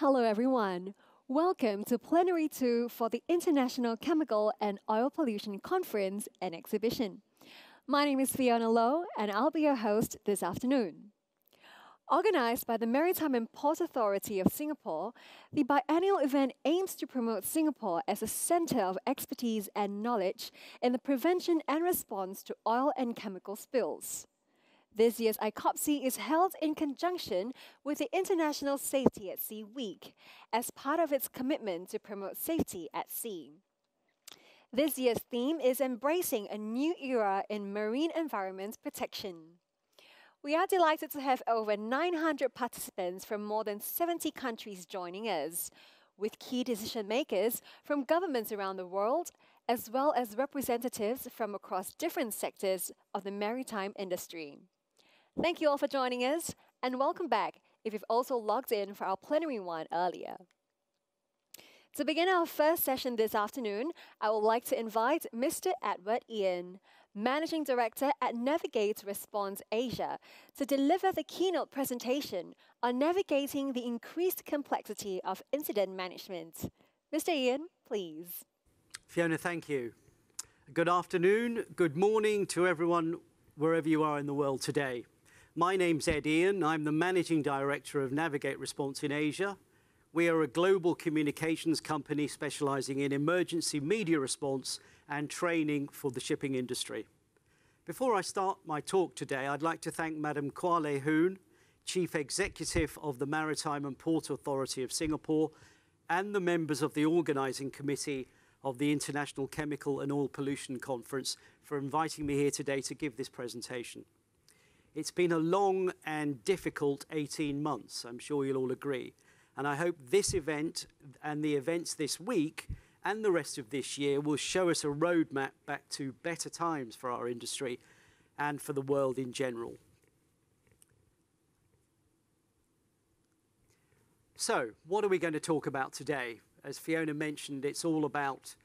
Hello everyone. Welcome to Plenary 2 for the International Chemical and Oil Pollution Conference and Exhibition. My name is Fiona Low and I'll be your host this afternoon. Organized by the Maritime and Port Authority of Singapore, the biennial event aims to promote Singapore as a center of expertise and knowledge in the prevention and response to oil and chemical spills. This year's ICOPCE is held in conjunction with the International Safety at Sea Week as part of its commitment to promote safety at sea. This year's theme is embracing a new era in marine environment protection. We are delighted to have over 900 participants from more than 70 countries joining us, with key decision makers from governments around the world, as well as representatives from across different sectors of the maritime industry. Thank you all for joining us, and welcome back if you've also logged in for our plenary one earlier. To begin our first session this afternoon, I would like to invite Mr. Edward Ian, Managing Director at Navigate Response Asia, to deliver the keynote presentation on navigating the increased complexity of incident management. Mr. Ian, please. Fiona, thank you. Good afternoon, good morning to everyone wherever you are in the world today. My name's Ed Ian. I'm the Managing Director of Navigate Response in Asia. We are a global communications company specializing in emergency media response and training for the shipping industry. Before I start my talk today, I'd like to thank Madam Kwa Lei Hoon, Chief Executive of the Maritime and Port Authority of Singapore, and the members of the Organizing Committee of the International Chemical and Oil Pollution Conference for inviting me here today to give this presentation. It's been a long and difficult 18 months, I'm sure you'll all agree. And I hope this event and the events this week and the rest of this year will show us a roadmap back to better times for our industry and for the world in general. So, what are we going to talk about today? As Fiona mentioned, it's all about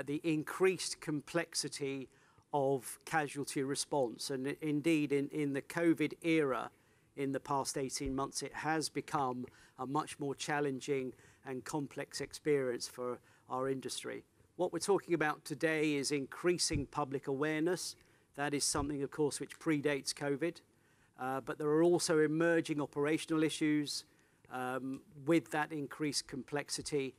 the increased complexity of casualty response. And indeed, in the COVID era, in the past 18 months, it has become a much more challenging and complex experience for our industry. What we're talking about today is increasing public awareness. That is something, of course, which predates COVID. But there are also emerging operational issues with that increased complexity.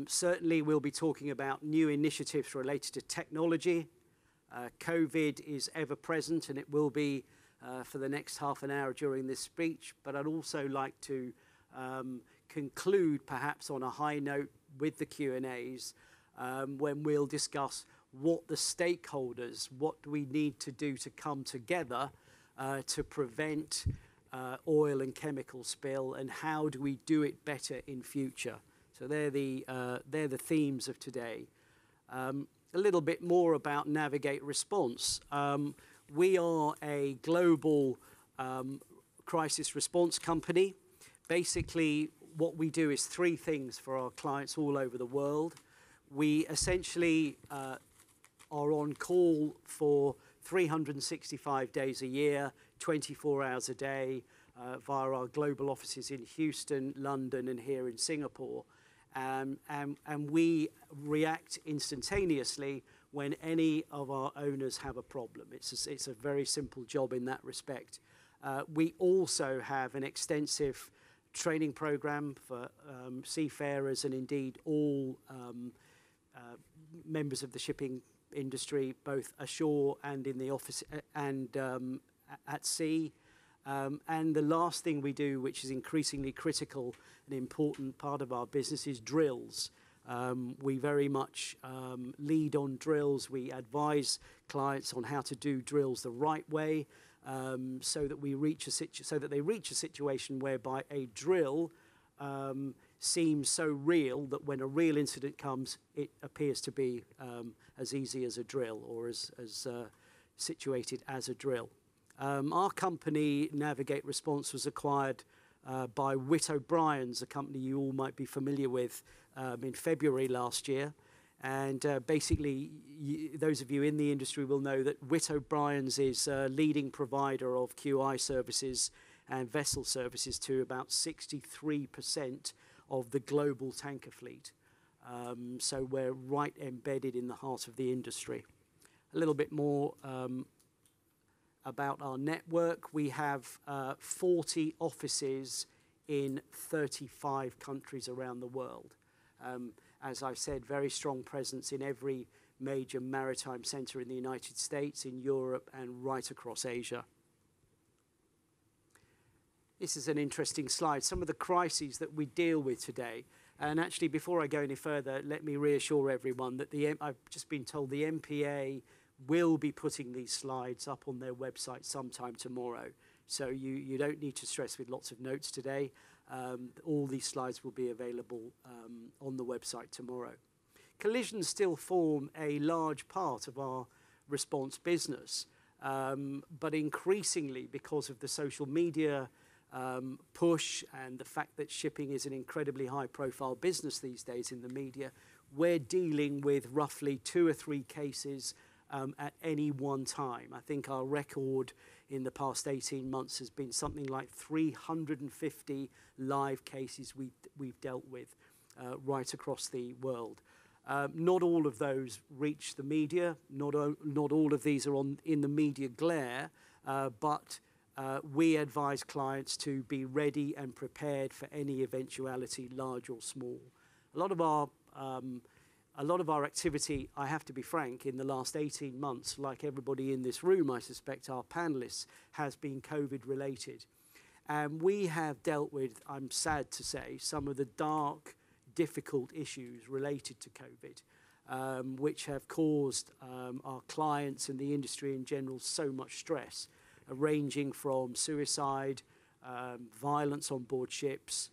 Certainly, we'll be talking about new initiatives related to technology. COVID is ever present, and it will be for the next half an hour during this speech. But I'd also like to conclude perhaps on a high note with the Q&As when we'll discuss what the stakeholders, what do we need to do to come together to prevent oil and chemical spill, and how do we do it better in future. So they're the themes of today. A little bit more about Navigate Response. We are a global crisis response company. Basically, what we do is three things for our clients all over the world. We essentially are on call for 365 days a year, 24 hours a day, via our global offices in Houston, London, and here in Singapore. And we react instantaneously when any of our owners have a problem. It's a very simple job in that respect. We also have an extensive training program for seafarers and indeed all members of the shipping industry, both ashore and in the office and at sea. And the last thing we do, which is increasingly critical, an important part of our business, is drills. We very much lead on drills. We advise clients on how to do drills the right way, so that they reach a situation whereby a drill seems so real that when a real incident comes, it appears to be as easy as a drill, or as situated as a drill. Our company, Navigate Response, was acquired by Whit O'Brien's, a company you all might be familiar with, in February last year. And basically, those of you in the industry will know that Whit O'Brien's is a leading provider of QI services and vessel services to about 63% of the global tanker fleet. So we're right embedded in the heart of the industry. A little bit more about our network. We have 40 offices in 35 countries around the world. As I've said, very strong presence in every major maritime center in the United States, in Europe, and right across Asia. This is an interesting slide. Some of the crises that we deal with today. And actually, before I go any further, let me reassure everyone that I've just been told the MPA will be putting these slides up on their website sometime tomorrow. So you don't need to stress with lots of notes today. All these slides will be available on the website tomorrow. Collisions still form a large part of our response business, but increasingly, because of the social media push and the fact that shipping is an incredibly high-profile business these days in the media, we're dealing with roughly 2 or 3 cases at any one time. I think our record in the past 18 months has been something like 350 live cases we've dealt with right across the world. Not all of those reach the media. Not all of these are in the media glare, but we advise clients to be ready and prepared for any eventuality, large or small. A lot of our activity, I have to be frank, in the last 18 months, like everybody in this room, I suspect, our panelists, has been COVID related. And we have dealt with, I'm sad to say, some of the dark, difficult issues related to COVID, which have caused our clients and the industry in general so much stress, ranging from suicide, violence on board ships,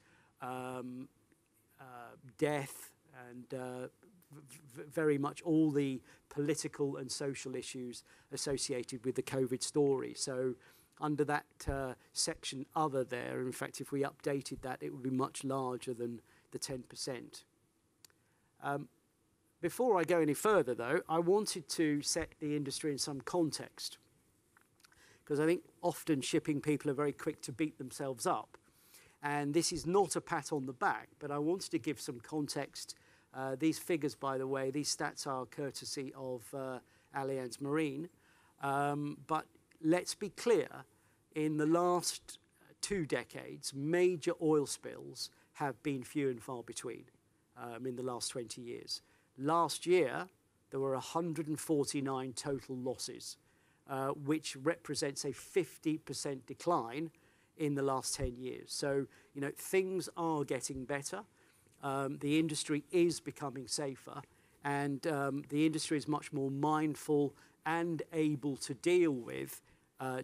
death, and very much all the political and social issues associated with the COVID story. So under that section other there, in fact, if we updated that, it would be much larger than the 10%. Before I go any further, though, I wanted to set the industry in some context, because I think often shipping people are very quick to beat themselves up. And this is not a pat on the back, but I wanted to give some context. These figures, by the way, these stats are courtesy of Allianz Marine. But let's be clear, in the last 2 decades, major oil spills have been few and far between in the last 20 years. Last year, there were 149 total losses, which represents a 50% decline in the last 10 years. So, you know, things are getting better. The industry is becoming safer, and the industry is much more mindful and able to deal with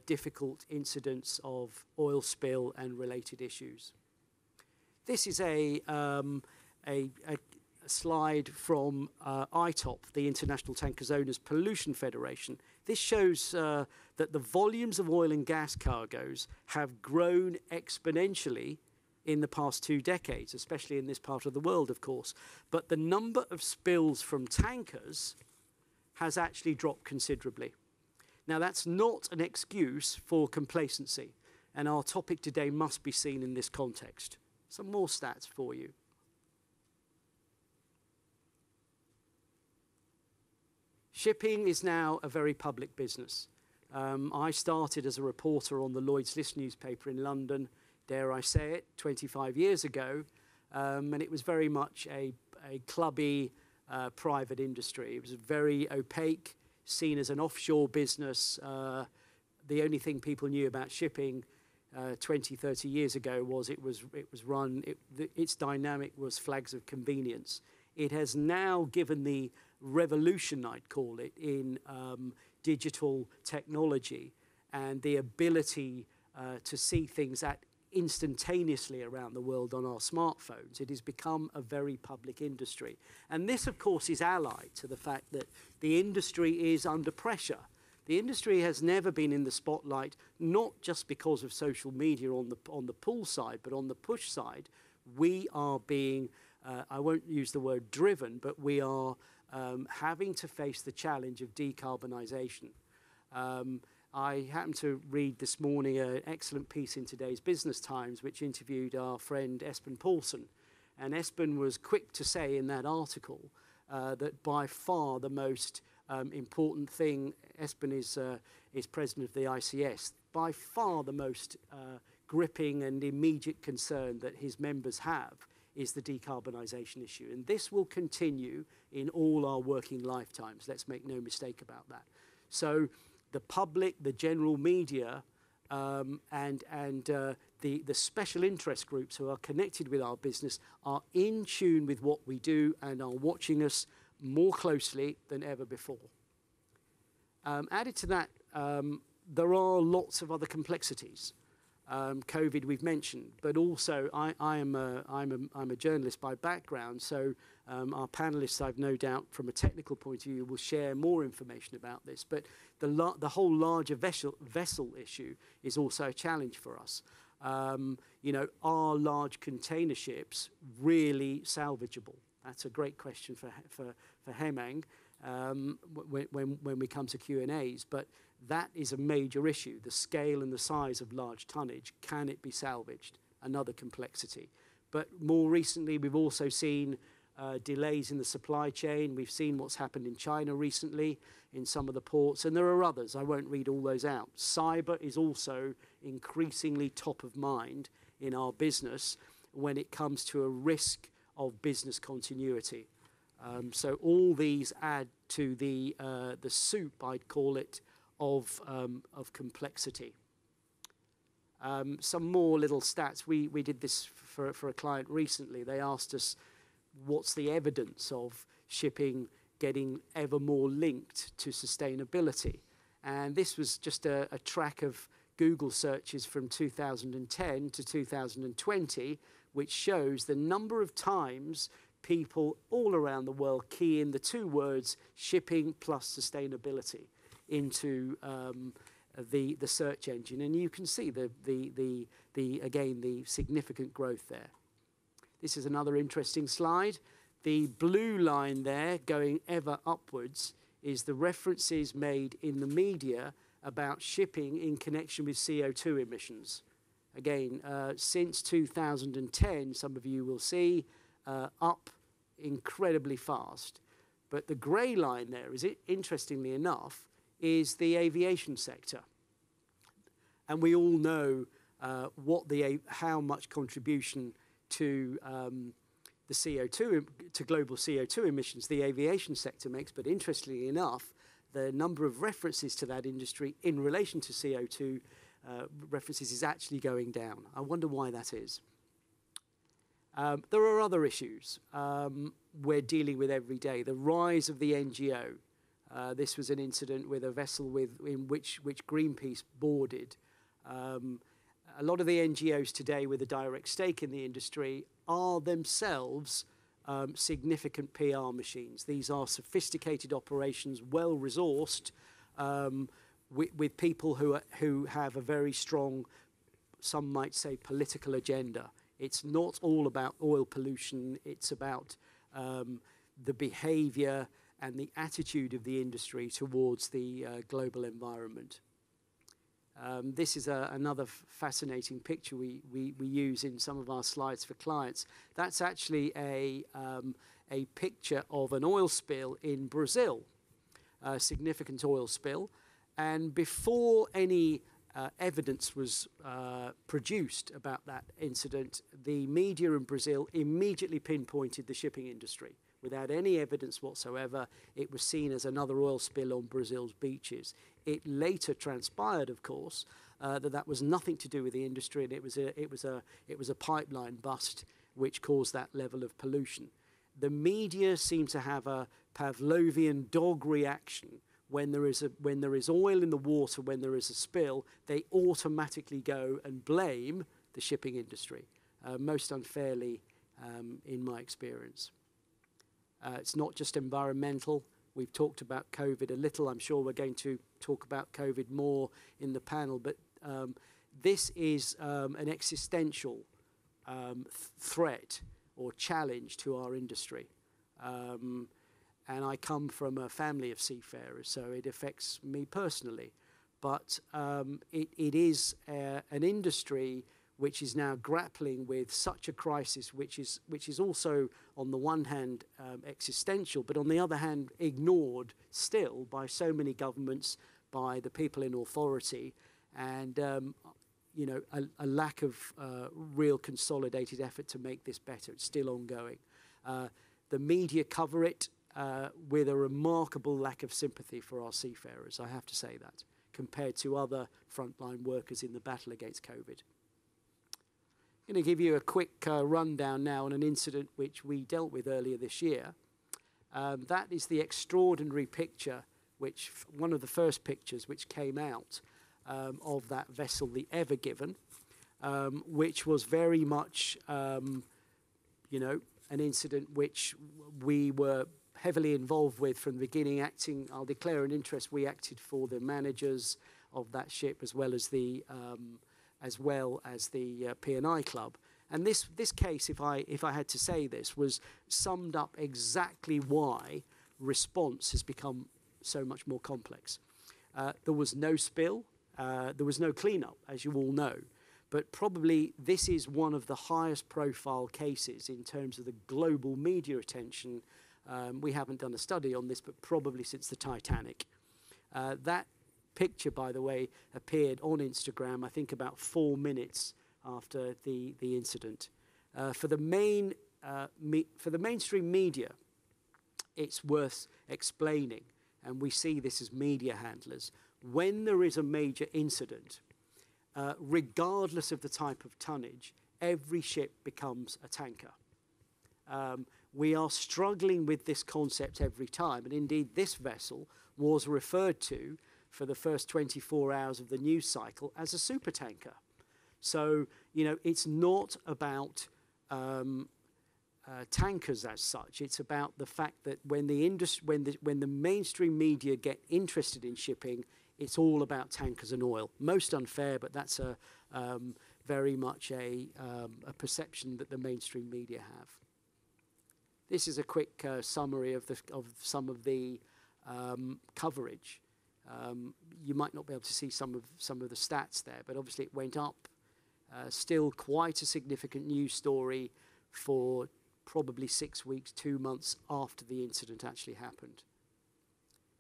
difficult incidents of oil spill and related issues. This is a slide from ICOPCE, the International Tankers Owners Pollution Federation. This shows that the volumes of oil and gas cargoes have grown exponentially in the past 2 decades, especially in this part of the world, of course. But the number of spills from tankers has actually dropped considerably. Now, that's not an excuse for complacency, and our topic today must be seen in this context. Some more stats for you. Shipping is now a very public business. I started as a reporter on the Lloyd's List newspaper in London, dare I say it, 25 years ago, and it was very much a clubby private industry. It was very opaque, seen as an offshore business. The only thing people knew about shipping 20, 30 years ago was its dynamic was flags of convenience. It has now given the revolution, I'd call it, in digital technology and the ability to see things instantaneously around the world on our smartphones. It has become a very public industry. And this, of course, is allied to the fact that the industry is under pressure. The industry has never been in the spotlight, not just because of social media on the pull side, but on the push side. We are being, I won't use the word driven, but we are having to face the challenge of decarbonisation. I happened to read this morning an excellent piece in today's Business Times, which interviewed our friend Espen Paulsen. And Espen was quick to say in that article that by far the most important thing, Espen is president of the ICS, by far the most gripping and immediate concern that his members have is the decarbonisation issue. And this will continue in all our working lifetimes. Let's make no mistake about that. So the public, the general media, and the special interest groups who are connected with our business are in tune with what we do and are watching us more closely than ever before. Added to that, there are lots of other complexities. COVID we've mentioned, but also I'm a journalist by background, so our panelists, I've no doubt, from a technical point of view, will share more information about this. But the whole larger vessel issue is also a challenge for us. You know, are large container ships really salvageable? That's a great question for Hemang when we come to Q&As. But that is a major issue. The scale and the size of large tonnage, can it be salvaged? Another complexity. But more recently, we've also seen delays in the supply chain. We've seen what's happened in China recently in some of the ports, and there are others. I won't read all those out. Cyber is also increasingly top of mind in our business when it comes to a risk of business continuity. So all these add to the soup, I'd call it, of complexity. Some more little stats. We did this for a client recently. They asked us, what's the evidence of shipping getting ever more linked to sustainability? And this was just a track of Google searches from 2010 to 2020, which shows the number of times people all around the world key in the two words shipping plus sustainability into the search engine, and you can see again the significant growth there. This is another interesting slide. The blue line there going ever upwards is the references made in the media about shipping in connection with CO2 emissions. Again, since 2010, some of you will see up incredibly fast. But the grey line there is, interestingly enough, is the aviation sector. And we all know how much contribution to the CO2, to global CO2 emissions the aviation sector makes. But interestingly enough, the number of references to that industry in relation to CO2 references is actually going down. I wonder why that is. There are other issues we're dealing with every day. The rise of the NGO. This was an incident with a vessel in which Greenpeace boarded. A lot of the NGOs today with a direct stake in the industry are themselves significant PR machines. These are sophisticated operations, well-resourced, with people who have a very strong, some might say, political agenda. It's not all about oil pollution. It's about the behavior and the attitude of the industry towards the global environment. This is another fascinating picture we use in some of our slides for clients. That's actually a picture of an oil spill in Brazil, a significant oil spill. And before any evidence was produced about that incident, the media in Brazil immediately pinpointed the shipping industry. Without any evidence whatsoever, it was seen as another oil spill on Brazil's beaches. It later transpired, of course, that was nothing to do with the industry, and it was a pipeline bust which caused that level of pollution. The media seem to have a Pavlovian dog reaction. When there is oil in the water, when there is a spill, they automatically go and blame the shipping industry, most unfairly, in my experience. It's not just environmental. We've talked about COVID a little. I'm sure we're going to talk about COVID more in the panel, but this is an existential threat or challenge to our industry. And I come from a family of seafarers, so it affects me personally. But it is an industry which is now grappling with such a crisis, which is also, on the one hand, existential, but on the other hand, ignored still by so many governments, by the people in authority, and you know, a lack of real consolidated effort to make this better. It's still ongoing. The media cover it with a remarkable lack of sympathy for our seafarers, I have to say that, compared to other frontline workers in the battle against COVID. I'm going to give you a quick rundown now on an incident which we dealt with earlier this year. That is the extraordinary picture, which one of the first pictures which came out of that vessel, the Ever Given, which was very much, you know, an incident which we were heavily involved with from the beginning, acting, I'll declare an interest, we acted for the managers of that ship as well as the P&I Club. And this case, if I had to say this, was summed up exactly why response has become so much more complex. There was no spill, there was no cleanup, as you all know. But probably this is one of the highest profile cases in terms of the global media attention. We haven't done a study on this, but probably since the Titanic. That picture, by the way, appeared on Instagram, I think about 4 minutes after the incident. For the mainstream media, it's worth explaining, and we see this as media handlers. When there is a major incident, regardless of the type of tonnage, every ship becomes a tanker. We are struggling with this concept every time, and indeed this vessel was referred to for the first 24 hours of the news cycle as a supertanker. So, you know, it's not about tankers as such. It's about the fact that when the mainstream media get interested in shipping, it's all about tankers and oil. Most unfair, but that's very much a perception that the mainstream media have. This is a quick summary of some of the coverage. You might not be able to see some of the stats there, but obviously it went up. Still quite a significant news story for probably 6 weeks, 2 months after the incident actually happened.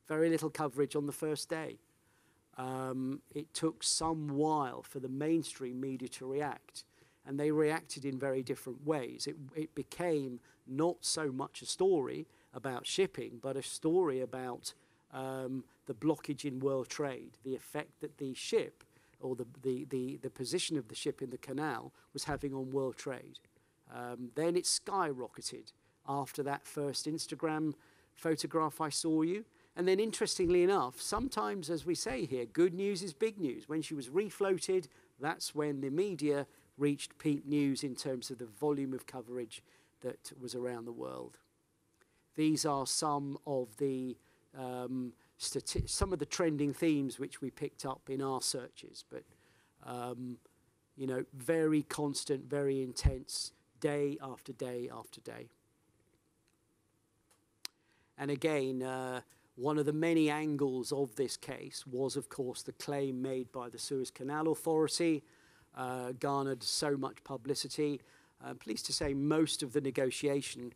Very little coverage on the first day. It took some while for the mainstream media to react, and they reacted in very different ways. It became not so much a story about shipping, but a story about the blockage in world trade, the effect that the ship or the position of the ship in the canal was having on world trade. Then it skyrocketed after that first Instagram photograph I saw you. And then interestingly enough, sometimes, as we say here, good news is big news. When she was refloated, that's when the media reached peak news in terms of the volume of coverage that was around the world. These are some of the trending themes which we picked up in our searches, but you know, very constant, very intense, day after day after day. And again, one of the many angles of this case was, of course, the claim made by the Suez Canal Authority, garnered so much publicity. I'm pleased to say most of the negotiation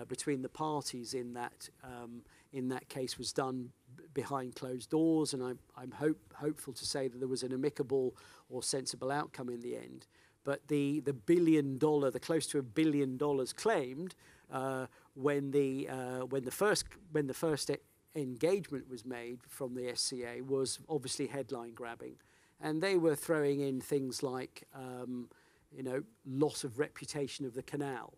between the parties in that case was done behind closed doors, and I'm hopeful to say that there was an amicable or sensible outcome in the end. But the $1 billion, the close to $1 billion claimed when the first engagement was made from the SCA was obviously headline grabbing, and they were throwing in things like you know, loss of reputation of the canal,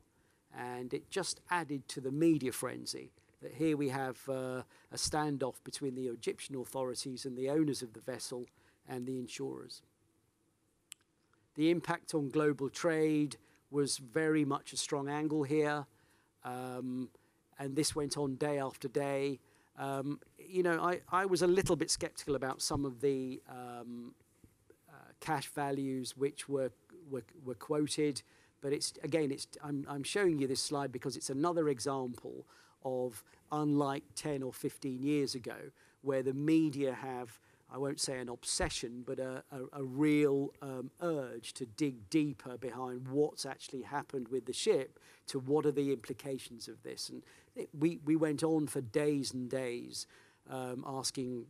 and it just added to the media frenzy that here we have a standoff between the Egyptian authorities and the owners of the vessel and the insurers. The impact on global trade was very much a strong angle here, and this went on day after day. You know, I was a little bit skeptical about some of the cash values which were quoted, but I'm showing you this slide because it's another example of, unlike 10 or 15 years ago, where the media have I won't say an obsession, but a real urge to dig deeper behind what's actually happened with the ship, to what are the implications of this. And we went on for days and days, answering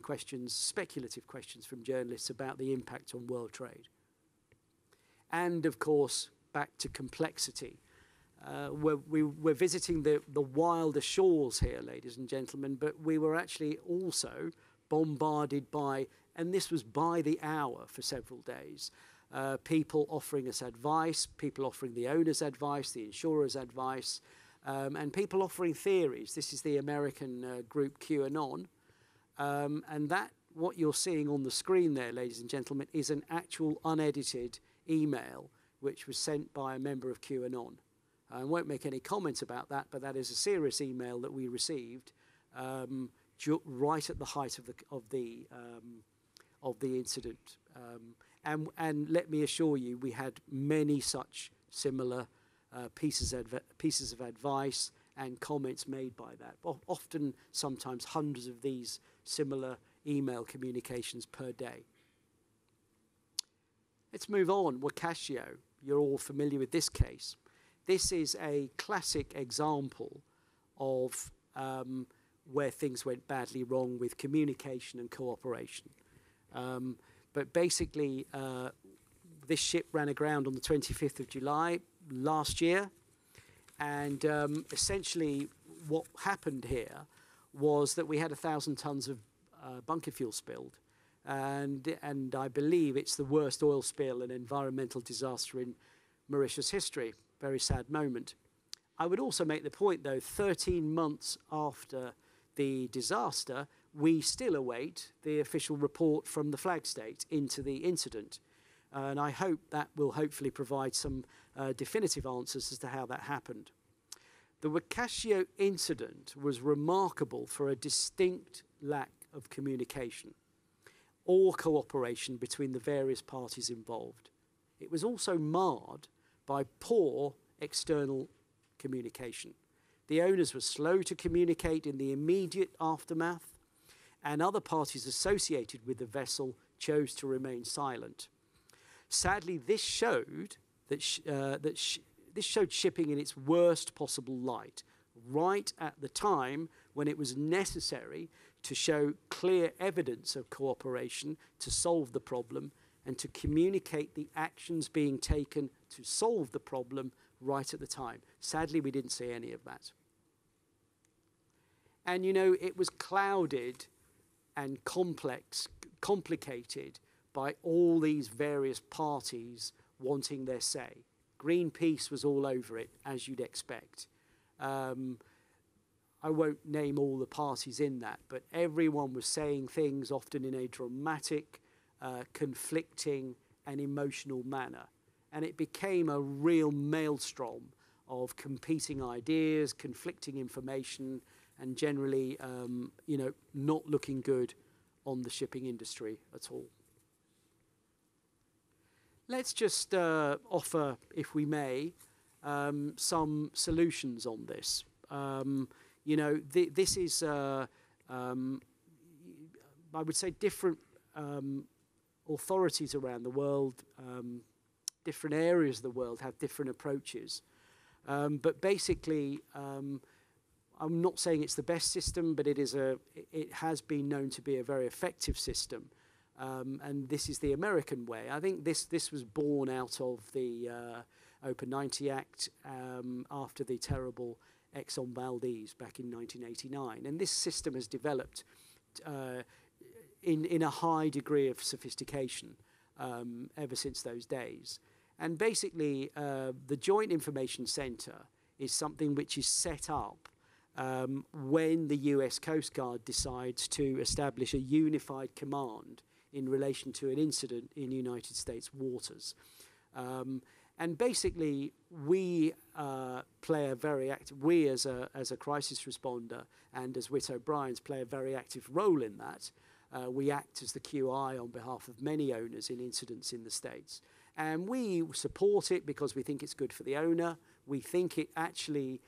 questions, speculative questions from journalists about the impact on world trade. And of course, back to complexity. We're visiting the wilder shores here, ladies and gentlemen, but we were actually also bombarded by, and this was by the hour for several days, people offering us advice, people offering the owners advice, the insurers advice, and people offering theories. This is the American group QAnon, and that, what you're seeing on the screen there, ladies and gentlemen, is an actual unedited email which was sent by a member of QAnon. I won't make any comments about that, but that is a serious email that we received right at the height of the incident. And let me assure you, we had many such similar pieces of advice and comments made by that. Often, sometimes hundreds of these similar email communications per day. Let's move on. Wacasio, you're all familiar with this case. This is a classic example of where things went badly wrong with communication and cooperation. But basically, this ship ran aground on the 25th of July last year. And essentially what happened here was that we had 1,000 tons of bunker fuel spilled. And I believe it's the worst oil spill and environmental disaster in Mauritius history. Very sad moment. I would also make the point, though, 13 months after the disaster, we still await the official report from the flag state into the incident. And I hope that will hopefully provide some definitive answers as to how that happened. The Wacasio incident was remarkable for a distinct lack of communication or cooperation between the various parties involved. It was also marred by poor external communication. The owners were slow to communicate in the immediate aftermath, and other parties associated with the vessel chose to remain silent. Sadly, this showed this showed shipping in its worst possible light, right at the time when it was necessary to show clear evidence of cooperation to solve the problem and to communicate the actions being taken to solve the problem right at the time. Sadly, we didn't see any of that. And, you know, it was clouded and complicated by all these various parties wanting their say. Greenpeace was all over it, as you'd expect. I won't name all the parties in that, but everyone was saying things often in a dramatic, conflicting and emotional manner. And it became a real maelstrom of competing ideas, conflicting information, and generally, you know, not looking good on the shipping industry at all. Let's just offer, if we may, some solutions on this. You know, this is, I would say, different authorities around the world, different areas of the world have different approaches. But basically, I'm not saying it's the best system, but it has been known to be a very effective system. And this is the American way. I think this was born out of the Open 90 Act after the terrible Exxon Valdez back in 1989. And this system has developed in a high degree of sophistication ever since those days. And basically, the Joint Information Center is something which is set up when the US Coast Guard decides to establish a unified command in relation to an incident in United States waters. And basically, we play a very active, we as a crisis responder and as Whit O'Brien's play a very active role in that. We act as the QI on behalf of many owners in incidents in the States. And we support it because we think it's good for the owner. We think it actually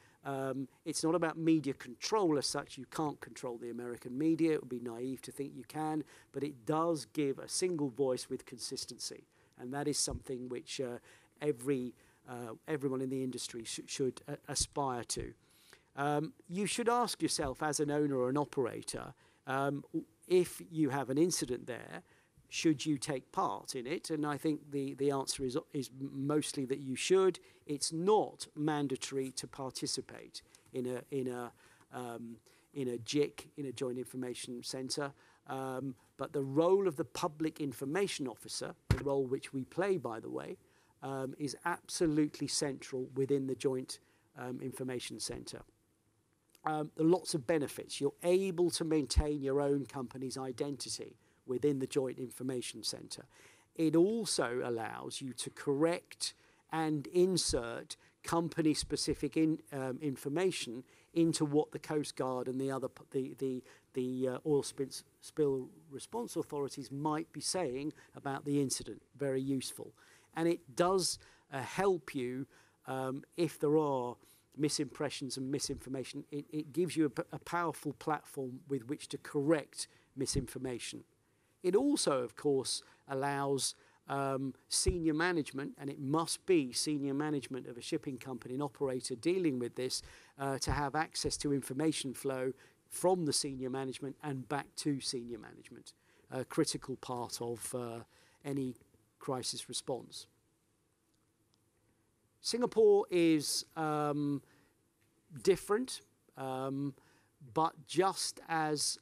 It's not about media control as such. You can't control the American media. It would be naive to think you can, but it does give a single voice with consistency. And that is something which everyone in the industry should aspire to. You should ask yourself as an owner or an operator, if you have an incident there, should you take part in it? And I think the answer is mostly that you should. It's not mandatory to participate in a JIC, in a Joint Information Centre. But the role of the Public Information Officer, the role which we play, by the way, is absolutely central within the Joint Information Centre. There are lots of benefits. You're able to maintain your own company's identity within the Joint Information Centre. It also allows you to correct and insert company-specific information into what the Coast Guard and the other the oil spill response authorities might be saying about the incident. Very useful, and it does help you if there are misimpressions and misinformation. It gives you a powerful platform with which to correct misinformation. It also, of course, allows senior management, and it must be senior management of a shipping company, an operator dealing with this, to have access to information flow from the senior management and back to senior management, a critical part of any crisis response. Singapore is different, but just as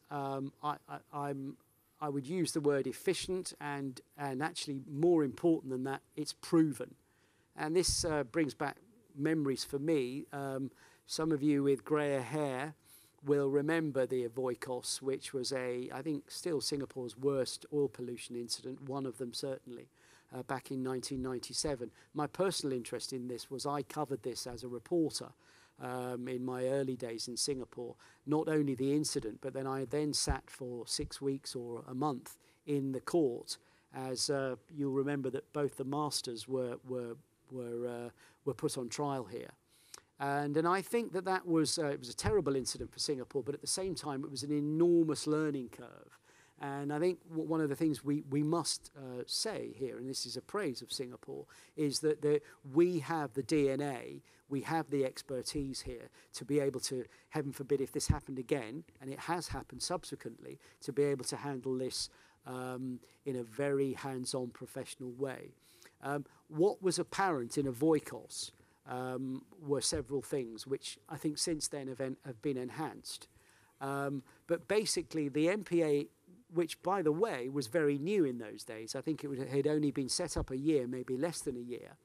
I would use the word efficient, and actually more important than that, it's proven. And this brings back memories for me. Some of you with greyer hair will remember the Wacasio, which was I think still Singapore's worst oil pollution incident, one of them certainly, back in 1997. My personal interest in this was I covered this as a reporter in my early days in Singapore, not only the incident, but then I sat for 6 weeks or a month in the court, as you'll remember that both the masters were put on trial here. And I think that was it was a terrible incident for Singapore, but at the same time it was an enormous learning curve. And I think one of the things we must say here, and this is a praise of Singapore, is that we have the DNA, we have the expertise here to be able to, heaven forbid if this happened again, and it has happened subsequently, to be able to handle this in a very hands-on professional way. What was apparent in a Wacasio were several things which I think since then have been enhanced. But basically the MPA, which, by the way, was very new in those days. I think it had only been set up a year, maybe less than a year.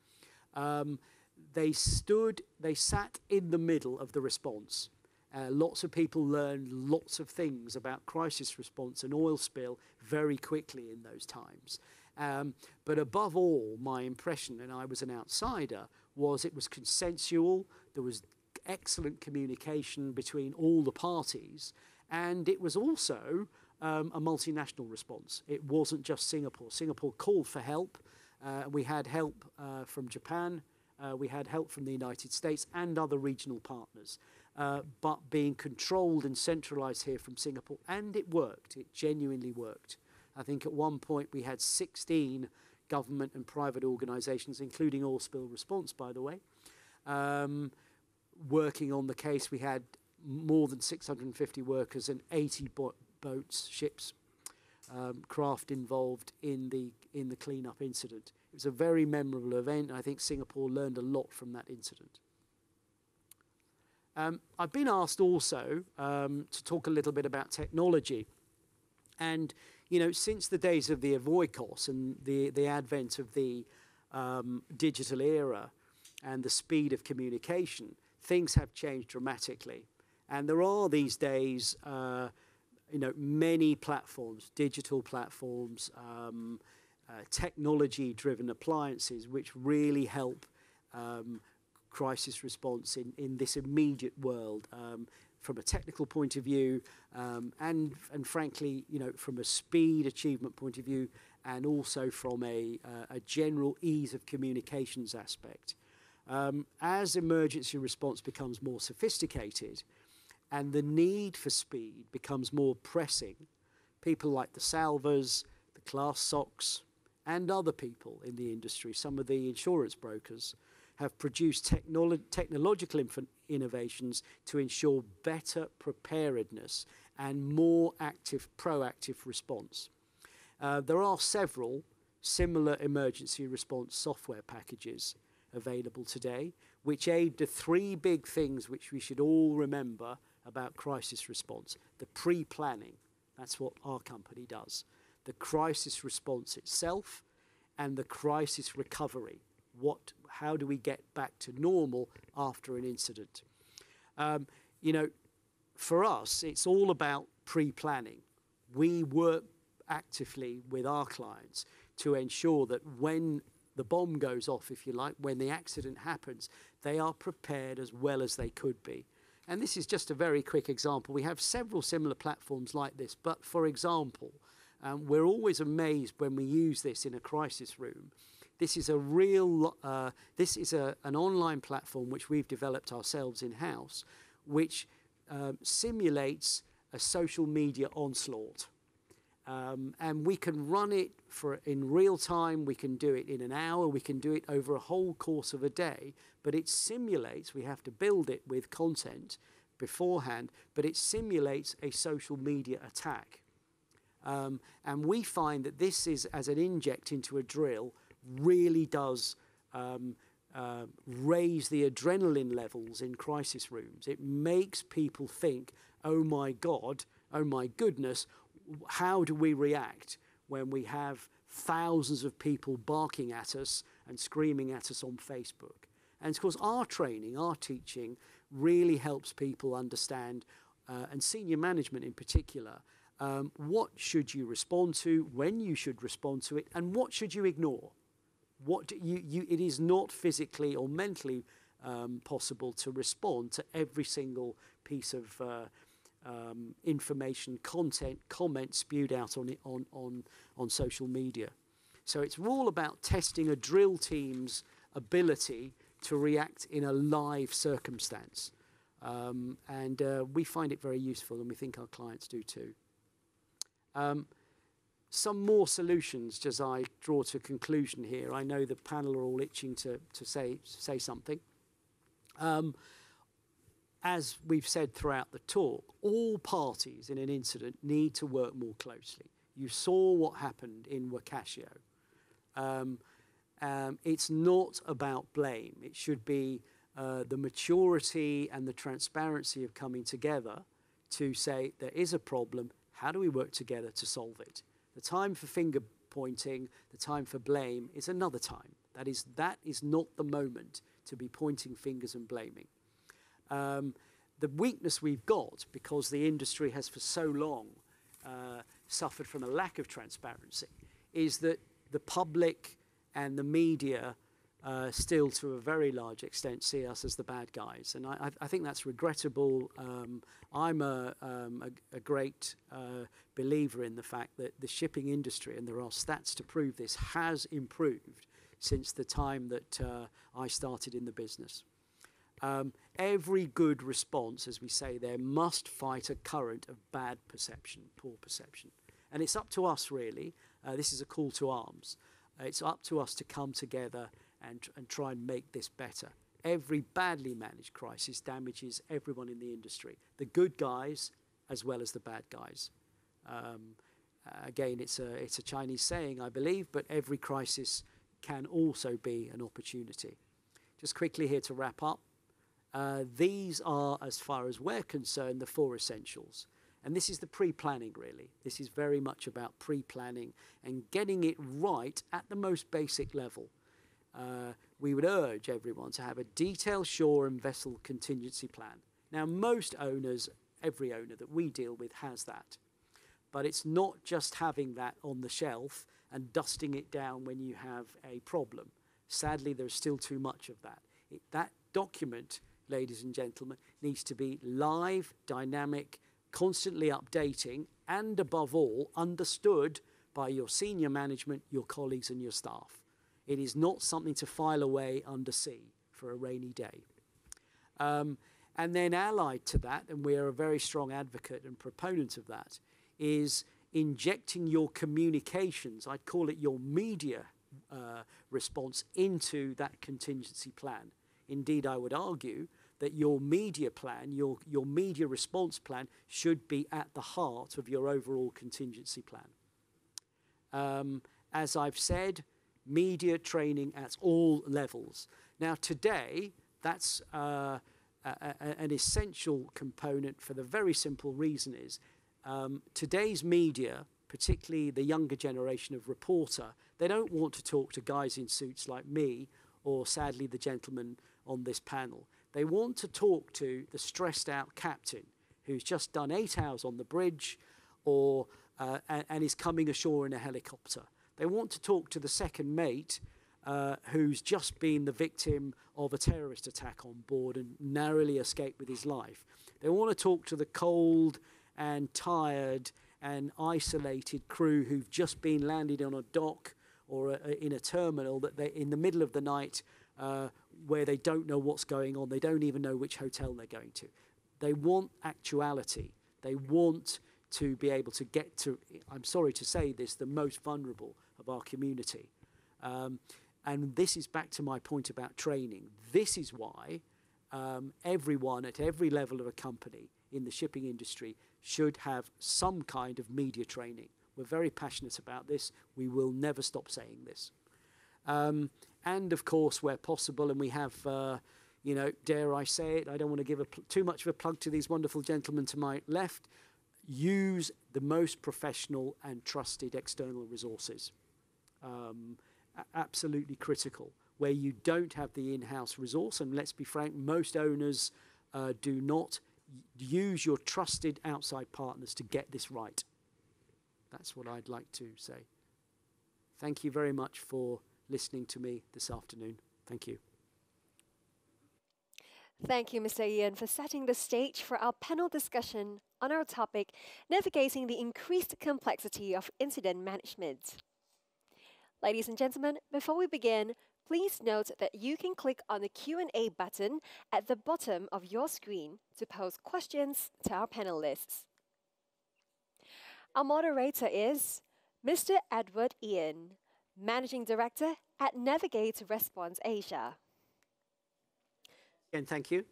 They sat in the middle of the response. Lots of people learned lots of things about crisis response and oil spill very quickly in those times. But above all, my impression, and I was an outsider, was it was consensual. There was excellent communication between all the parties, and it was also a multinational response. It wasn't just Singapore. Singapore called for help. We had help from Japan. We had help from the United States and other regional partners. But being controlled and centralized here from Singapore, and it worked. It genuinely worked. I think at one point we had 16 government and private organizations, including Oil Spill Response, by the way, working on the case. We had more than 650 workers and 80 boats, ships, craft involved in the cleanup incident. It was a very memorable event. I think Singapore learned a lot from that incident. I've been asked also to talk a little bit about technology. And, you know, since the days of the Wacasio and the advent of the digital era and the speed of communication, things have changed dramatically. And there are these days, you know, many platforms, digital platforms, technology-driven appliances, which really help crisis response in this immediate world, from a technical point of view, and frankly, you know, from a speed achievement point of view, and also from a general ease of communications aspect. As emergency response becomes more sophisticated and the need for speed becomes more pressing, people like the Salvers, the Class Socks, and other people in the industry, some of the insurance brokers, have produced technological innovations to ensure better preparedness and more active, proactive response. There are several similar emergency response software packages available today, which aid the three big things which we should all remember about crisis response. The pre-planning, that's what our company does. The crisis response itself and the crisis recovery. How do we get back to normal after an incident? You know, for us, it's all about pre-planning. We work actively with our clients to ensure that when the bomb goes off, if you like, when the accident happens, they are prepared as well as they could be. And this is just a very quick example. We have several similar platforms like this, but for example, we're always amazed when we use this in a crisis room. This is an online platform which we've developed ourselves in-house, which simulates a social media onslaught. And we can run it in real time, we can do it in an hour, we can do it over a whole course of a day, but it simulates, we have to build it with content beforehand, but it simulates a social media attack. And we find that this is, as an inject into a drill, really does raise the adrenaline levels in crisis rooms. It makes people think, oh my God, oh my goodness, how do we react when we have thousands of people barking at us and screaming at us on Facebook? And of course, our training, our teaching really helps people understand, and senior management in particular, what should you respond to, when you should respond to it, and what should you ignore. It is not physically or mentally possible to respond to every single piece of information, content, comment spewed out on social media. So it's all about testing a drill team's ability to react in a live circumstance. And we find it very useful, and we think our clients do too. Some more solutions as I draw to a conclusion here. I know the panel are all itching to say something. As we've said throughout the talk, all parties in an incident need to work more closely. You saw what happened in Wacasio. It's not about blame. It should be the maturity and the transparency of coming together to say there is a problem, how do we work together to solve it? The time for finger pointing, the time for blame is another time. That is not the moment to be pointing fingers and blaming. The weakness we've got, because the industry has for so long suffered from a lack of transparency, is that the public and the media still, to a very large extent, see us as the bad guys. And I think that's regrettable. I'm a great believer in the fact that the shipping industry, and there are stats to prove this, has improved since the time that I started in the business. Every good response, as we say there, must fight a current of bad perception, poor perception. And it's up to us, really. This is a call to arms. It's up to us to come together and try and make this better. Every badly managed crisis damages everyone in the industry, the good guys as well as the bad guys. Again, it's a Chinese saying, I believe, but every crisis can also be an opportunity. Just quickly here to wrap up. These are, as far as we're concerned, the 4 essentials. And this is the pre-planning, really. This is very much about pre-planning and getting it right at the most basic level. We would urge everyone to have a detailed shore and vessel contingency plan. Now, most owners, every owner that we deal with has that. But it's not just having that on the shelf and dusting it down when you have a problem. Sadly, there's still too much of that. That document, ladies and gentlemen, needs to be live, dynamic, constantly updating, and above all, understood by your senior management, your colleagues, and your staff. It is not something to file away under sea. for a rainy day. And then allied to that, and we are a very strong advocate and proponent of that, is injecting your communications, I'd call it your media response, into that contingency plan. Indeed, I would argue that your media plan, your media response plan, should be at the heart of your overall contingency plan. As I've said, media training at all levels. Now today, that's an essential component for the very simple reason is today's media, particularly the younger generation of reporter, they don't want to talk to guys in suits like me or sadly the gentleman on this panel. They want to talk to the stressed out captain who's just done 8 hours on the bridge or and is coming ashore in a helicopter. They want to talk to the second mate who's just been the victim of a terrorist attack on board and narrowly escaped with his life. They want to talk to the cold and tired and isolated crew who've just been landed on a dock or in a terminal that they in the middle of the night where they don't know what's going on. They don't even know which hotel they're going to. They want actuality. They want to be able to get to, I'm sorry to say this, the most vulnerable of our community. And this is back to my point about training. This is why everyone at every level of a company in the shipping industry should have some kind of media training. We're very passionate about this. We will never stop saying this. And of course, where possible, and we have, you know, dare I say it, I don't want to give too much of a plug to these wonderful gentlemen to my left, use the most professional and trusted external resources. Absolutely critical. Where you don't have the in-house resource, and let's be frank, most owners do not, use your trusted outside partners to get this right. That's what I'd like to say. Thank you very much for listening to me this afternoon. Thank you. Thank you, Mr. Ian, for setting the stage for our panel discussion on our topic, navigating the increased complexity of incident management. Ladies and gentlemen, before we begin, please note that you can click on the Q&A button at the bottom of your screen to pose questions to our panelists. Our moderator is Mr. Edward Ian, Managing Director at Navigate Response Asia. And thank you.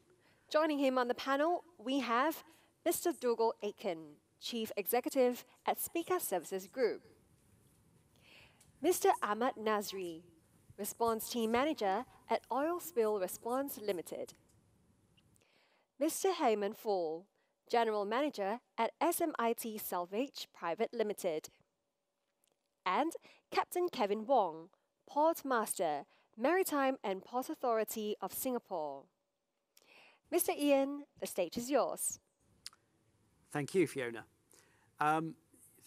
Joining him on the panel, we have Mr. Dougal Aitken, Chief Executive at Speaker Services Group. Mr. Ahmad Nazri, Response Team Manager at Oil Spill Response Limited. Mr. Heyman Fall, General Manager at SMIT Salvage Private Limited. And Captain Kevin Wong, Port Master, Maritime and Port Authority of Singapore. Mr. Ian, the stage is yours. Thank you, Fiona.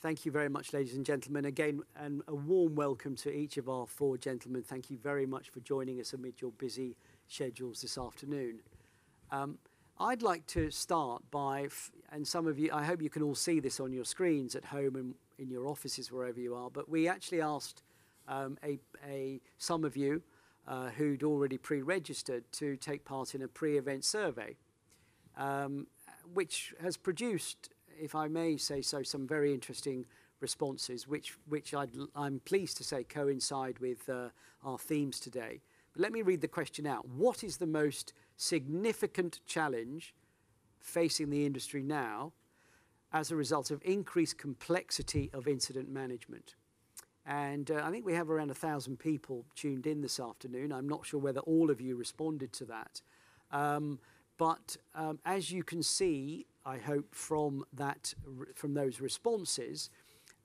Thank you very much, ladies and gentlemen. Again, and a warm welcome to each of our 4 gentlemen. Thank you very much for joining us amid your busy schedules this afternoon. I'd like to start by, and some of you, I hope you can all see this on your screens at home and in your offices, wherever you are, but we actually asked some of you who'd already pre-registered to take part in a pre-event survey, which has produced, if I may say so, some very interesting responses, which I'm pleased to say coincide with our themes today. But let me read the question out. What is the most significant challenge facing the industry now as a result of increased complexity of incident management? And I think we have around 1,000 people tuned in this afternoon. I'm not sure whether all of you responded to that. But as you can see, I hope from those responses,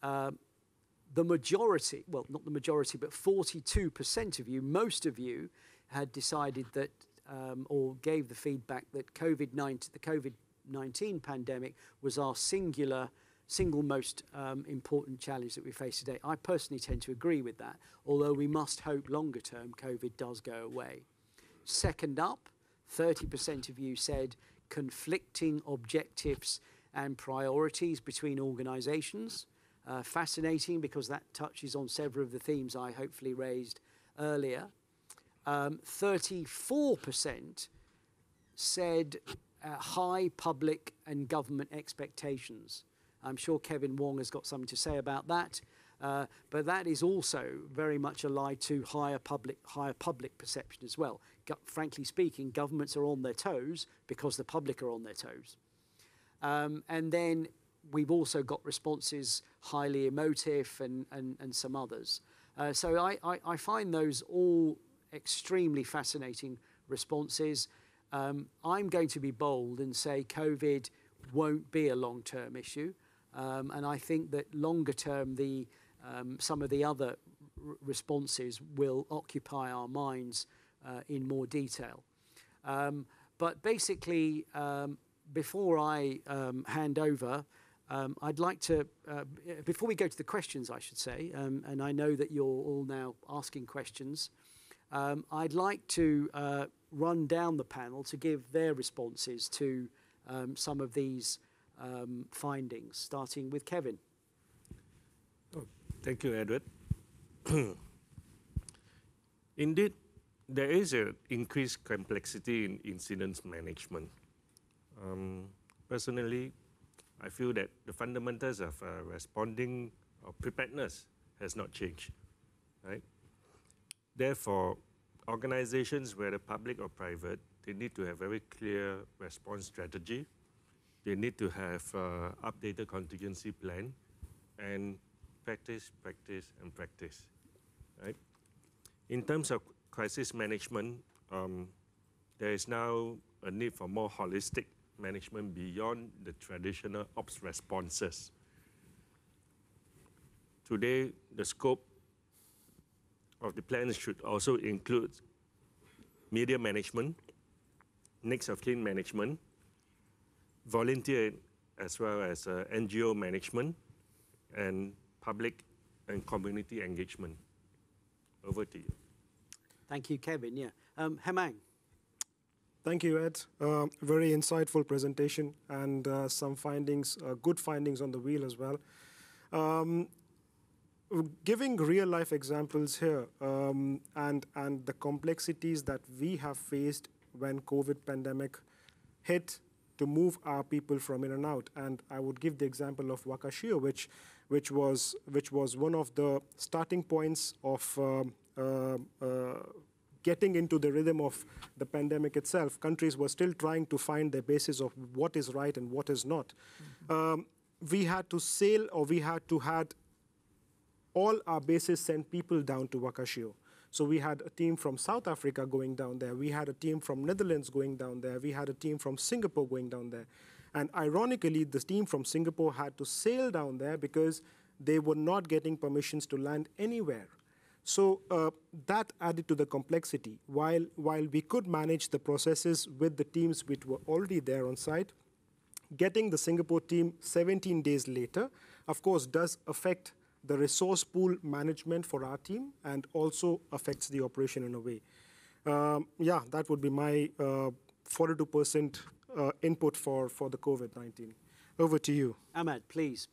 the majority, well, not the majority, but 42% of you, most of you, had decided that or gave the feedback that the COVID-19 pandemic was our single most important challenge that we face today. I personally tend to agree with that, although we must hope longer term COVID does go away. Second up, 30% of you said conflicting objectives and priorities between organisations. Fascinating, because that touches on several of the themes I hopefully raised earlier. 34% said high public and government expectations. I'm sure Kevin Wong has got something to say about that, but that is also very much allied to higher public perception as well. Frankly speaking, governments are on their toes because the public are on their toes. And then we've also got responses highly emotive and some others. So I find those all extremely fascinating responses. I'm going to be bold and say COVID won't be a long-term issue. And I think that longer term, some of the other responses will occupy our minds in more detail. But basically, before I hand over, I'd like to, before we go to the questions, I should say, and I know that you're all now asking questions, I'd like to run down the panel to give their responses to some of these findings, starting with Kevin. Oh, thank you, Edward. Indeed, there is an increased complexity in incident management. Personally, I feel that the fundamentals of responding or preparedness has not changed, right? Therefore, organizations, whether public or private, they need to have very clear response strategy. They need to have updated contingency plan and practice, practice, and practice, right? In terms of crisis management, there is now a need for more holistic management beyond the traditional ops responses. Today, the scope of the plan should also include media management, next of kin management, volunteer as well as NGO management, and public and community engagement. Over to you. Thank you, Kevin. Yeah, Hemang. Thank you, Ed. Very insightful presentation and some findings, good findings on the wheel as well. Giving real-life examples here and the complexities that we have faced when COVID pandemic hit to move our people from in and out. And I would give the example of Wacasio, which was one of the starting points of getting into the rhythm of the pandemic itself. Countries were still trying to find the basis of what is right and what is not. We had to sail, or we had to had all our bases send people down to Wacasio. So we had a team from South Africa going down there. We had a team from Netherlands going down there. We had a team from Singapore going down there. And ironically, the team from Singapore had to sail down there because they were not getting permissions to land anywhere. So that added to the complexity. While we could manage the processes with the teams which were already there on site, getting the Singapore team 17 days later, of course, does affect the resource pool management for our team and also affects the operation in a way. Yeah, that would be my 42% input for the COVID-19. Over to you. Ahmad, please.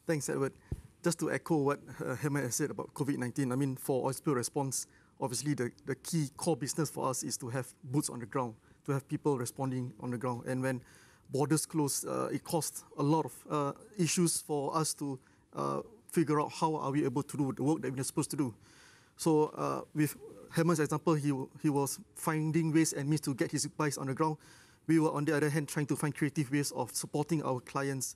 Thanks, Edward. Just to echo what Hemant has said about COVID-19, I mean, for oil spill response, obviously the key core business for us is to have boots on the ground, to have people responding on the ground. And when borders close, it costs a lot of issues for us to figure out how are we able to do the work that we're supposed to do. So with Hemant's example, he was finding ways and means to get his guys on the ground. We were, on the other hand, trying to find creative ways of supporting our clients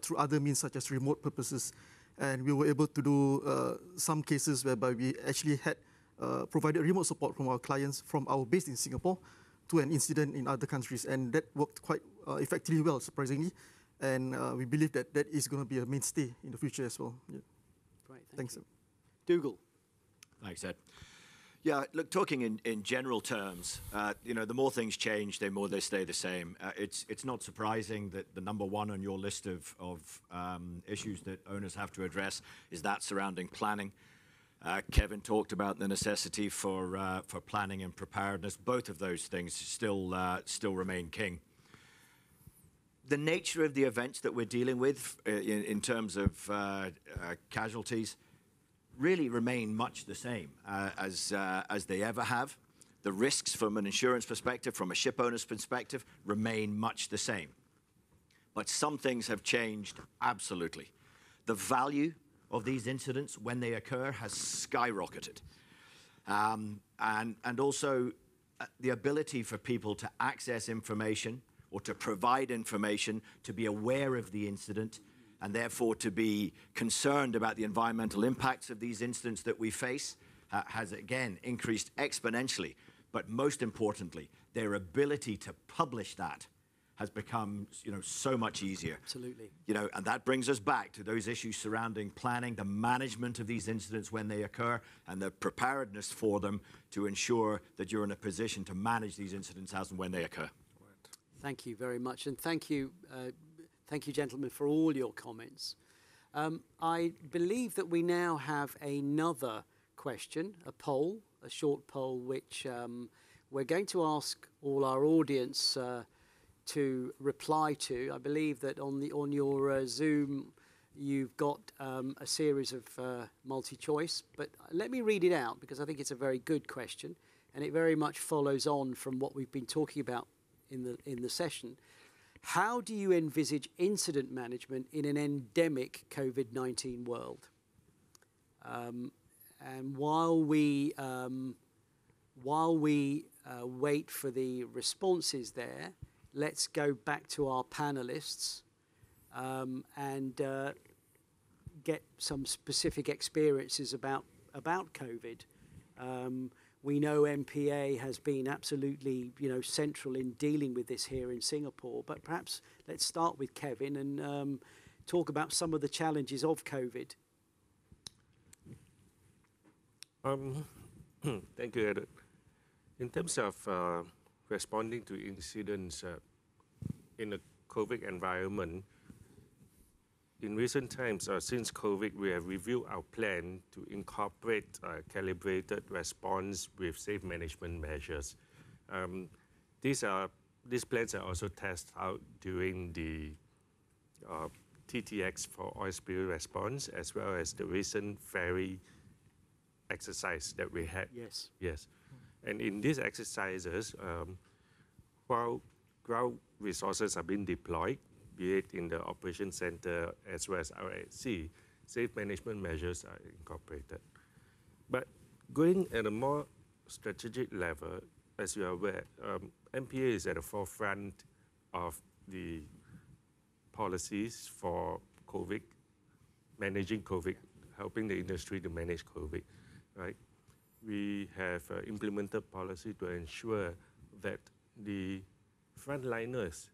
through other means such as remote purposes. And we were able to do some cases whereby we actually had provided remote support from our clients from our base in Singapore to an incident in other countries. And that worked quite effectively well, surprisingly. And we believe that that is going to be a mainstay in the future as well. Yeah. Great, thanks. Dougal. Thanks, Ed. Yeah, look, talking in general terms, the more things change, the more they stay the same. It's not surprising that the number one on your list of issues that owners have to address is that surrounding planning. Kevin talked about the necessity for planning and preparedness. Both of those things still remain king. The nature of the events that we're dealing with in terms of casualties really remain much the same as they ever have. The risks from an insurance perspective, from a ship owner's perspective, remain much the same. But some things have changed absolutely. The value of these incidents when they occur has skyrocketed. And also the ability for people to access information or to provide information, to be aware of the incident, and therefore to be concerned about the environmental impacts of these incidents that we face has again increased exponentially. But most importantly, their ability to publish that has become, so much easier. Absolutely. And that brings us back to those issues surrounding planning, the management of these incidents when they occur, and the preparedness for them to ensure that you're in a position to manage these incidents as and when they occur. Thank you very much, and thank you, gentlemen, for all your comments. I believe that we now have another question, a short poll, which we're going to ask all our audience to reply to. I believe that on your Zoom you've got a series of multi-choice, but let me read it out because I think it's a very good question, and it very much follows on from what we've been talking about in the session. How do you envisage incident management in an endemic COVID-19 world? And while we wait for the responses there, let's go back to our panelists and get some specific experiences about COVID. We know MPA has been absolutely, central in dealing with this here in Singapore. But perhaps let's start with Kevin and talk about some of the challenges of COVID. Thank you, Edward. In terms of responding to incidents in a COVID environment, in recent times, since COVID, we have reviewed our plan to incorporate calibrated response with safe management measures. These plans are also tested out during the TTX for oil spill response, as well as the recent ferry exercise that we had. Yes. Yes. And in these exercises, while ground resources are being deployed, be it in the operation center as well as our at sea, safe management measures are incorporated. But going at a more strategic level, as you are aware, MPA is at the forefront of the policies for COVID, managing COVID, helping the industry to manage COVID, right? We have implemented policy to ensure that the frontliners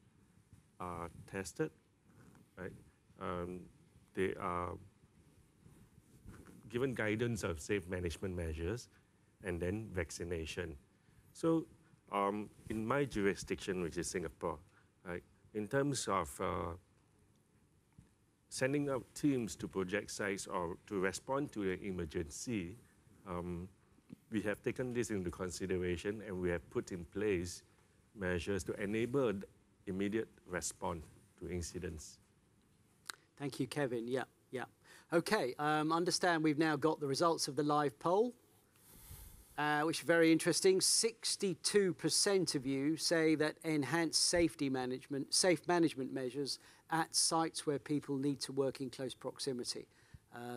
are tested, right? They are given guidance of safe management measures and then vaccination. So in my jurisdiction, which is Singapore, right, in terms of sending out teams to project sites or to respond to an emergency, we have taken this into consideration and we have put in place measures to enable immediate response to incidents. Thank you, Kevin. Yeah. Okay, understand we've now got the results of the live poll, which are very interesting. 62% of you say that enhanced safe management measures at sites where people need to work in close proximity.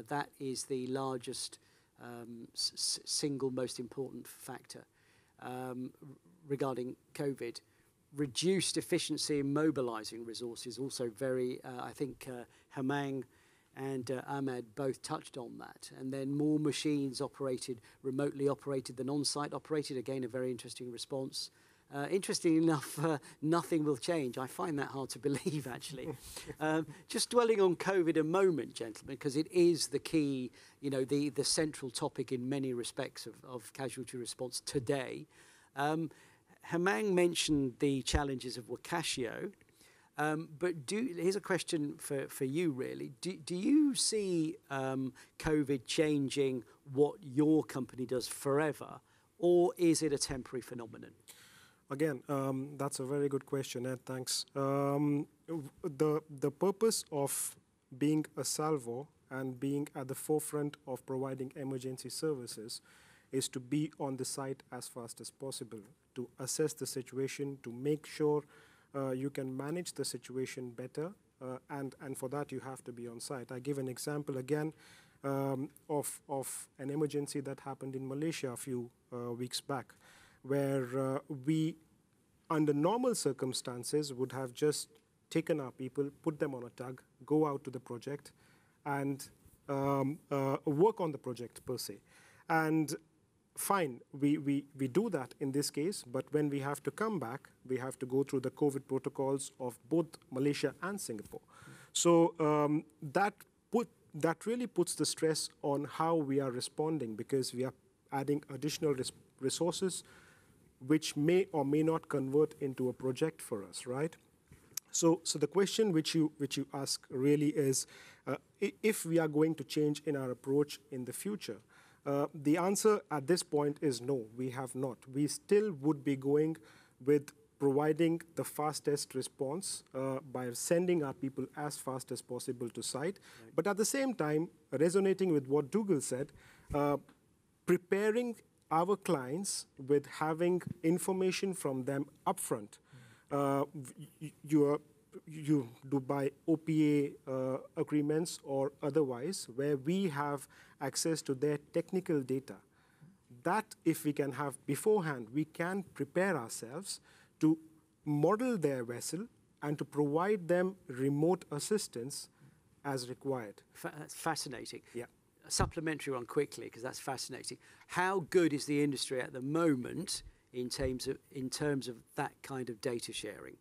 That is the largest single most important factor regarding COVID. Reduced efficiency in mobilizing resources, also very, I think Hamang and Ahmed both touched on that. And then more machines remotely operated than on-site operated, again a very interesting response. Interesting enough, nothing will change. I find that hard to believe, actually. Just dwelling on COVID a moment, gentlemen, because it is the key, the central topic in many respects of casualty response today. Hamang mentioned the challenges of Wacasio, but here's a question for you, really. Do you see COVID changing what your company does forever, or is it a temporary phenomenon? Again, that's a very good question, Ed, thanks. The purpose of being a salvo and being at the forefront of providing emergency services is to be on the site as fast as possible, to assess the situation, to make sure you can manage the situation better, and for that you have to be on site. I give an example again of an emergency that happened in Malaysia a few weeks back, where we, under normal circumstances, would have just taken our people, put them on a tug, go out to the project, and work on the project per se. And fine, we do that in this case, but when we have to come back, we have to go through the COVID protocols of both Malaysia and Singapore. So that really puts the stress on how we are responding, because we are adding additional resources which may or may not convert into a project for us, right? So the question which you ask really is, if we are going to change in our approach in the future, the answer at this point is no, we have not. We still would be going with providing the fastest response by sending our people as fast as possible to site. Right. But at the same time, resonating with what Dougal said, preparing our clients with having information from them upfront. You do by OPA agreements or otherwise, where we have access to their technical data. That, if we can have beforehand, we can prepare ourselves to model their vessel and to provide them remote assistance as required. That's fascinating. Yeah. A supplementary one quickly, because that's fascinating. How good is the industry at the moment in terms of that kind of data sharing?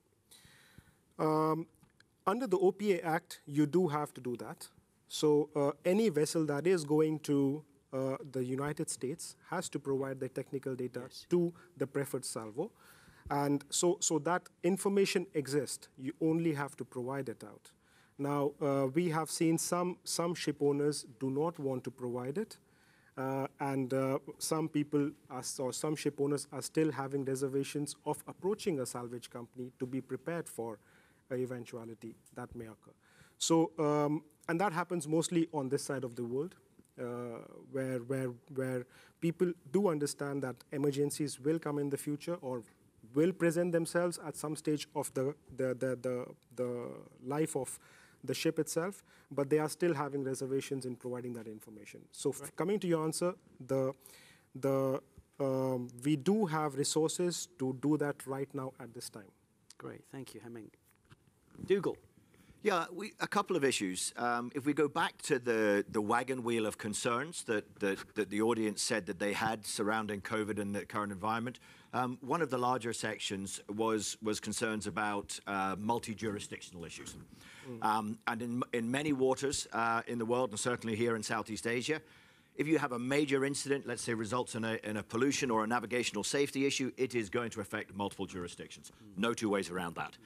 Under the OPA Act, you do have to do that. So any vessel that is going to the United States has to provide the technical data to the preferred salvo. And so that information exists. You only have to provide it out. Now, we have seen some ship owners do not want to provide it. And some people, or some ship owners, are still having reservations of approaching a salvage company to be prepared for an eventuality that may occur. So, and that happens mostly on this side of the world, where people do understand that emergencies will come in the future or will present themselves at some stage of the life of the ship itself, but they are still having reservations in providing that information. So coming to your answer, we do have resources to do that right now at this time. Great, thank you, Hemming. Dougal. Yeah, a couple of issues. If we go back to the wagon wheel of concerns that the audience said that they had surrounding COVID and the current environment, one of the larger sections was concerns about multi-jurisdictional issues. And in many waters in the world, and certainly here in Southeast Asia, if you have a major incident, let's say results in a pollution or a navigational safety issue, it is going to affect multiple jurisdictions. No two ways around that.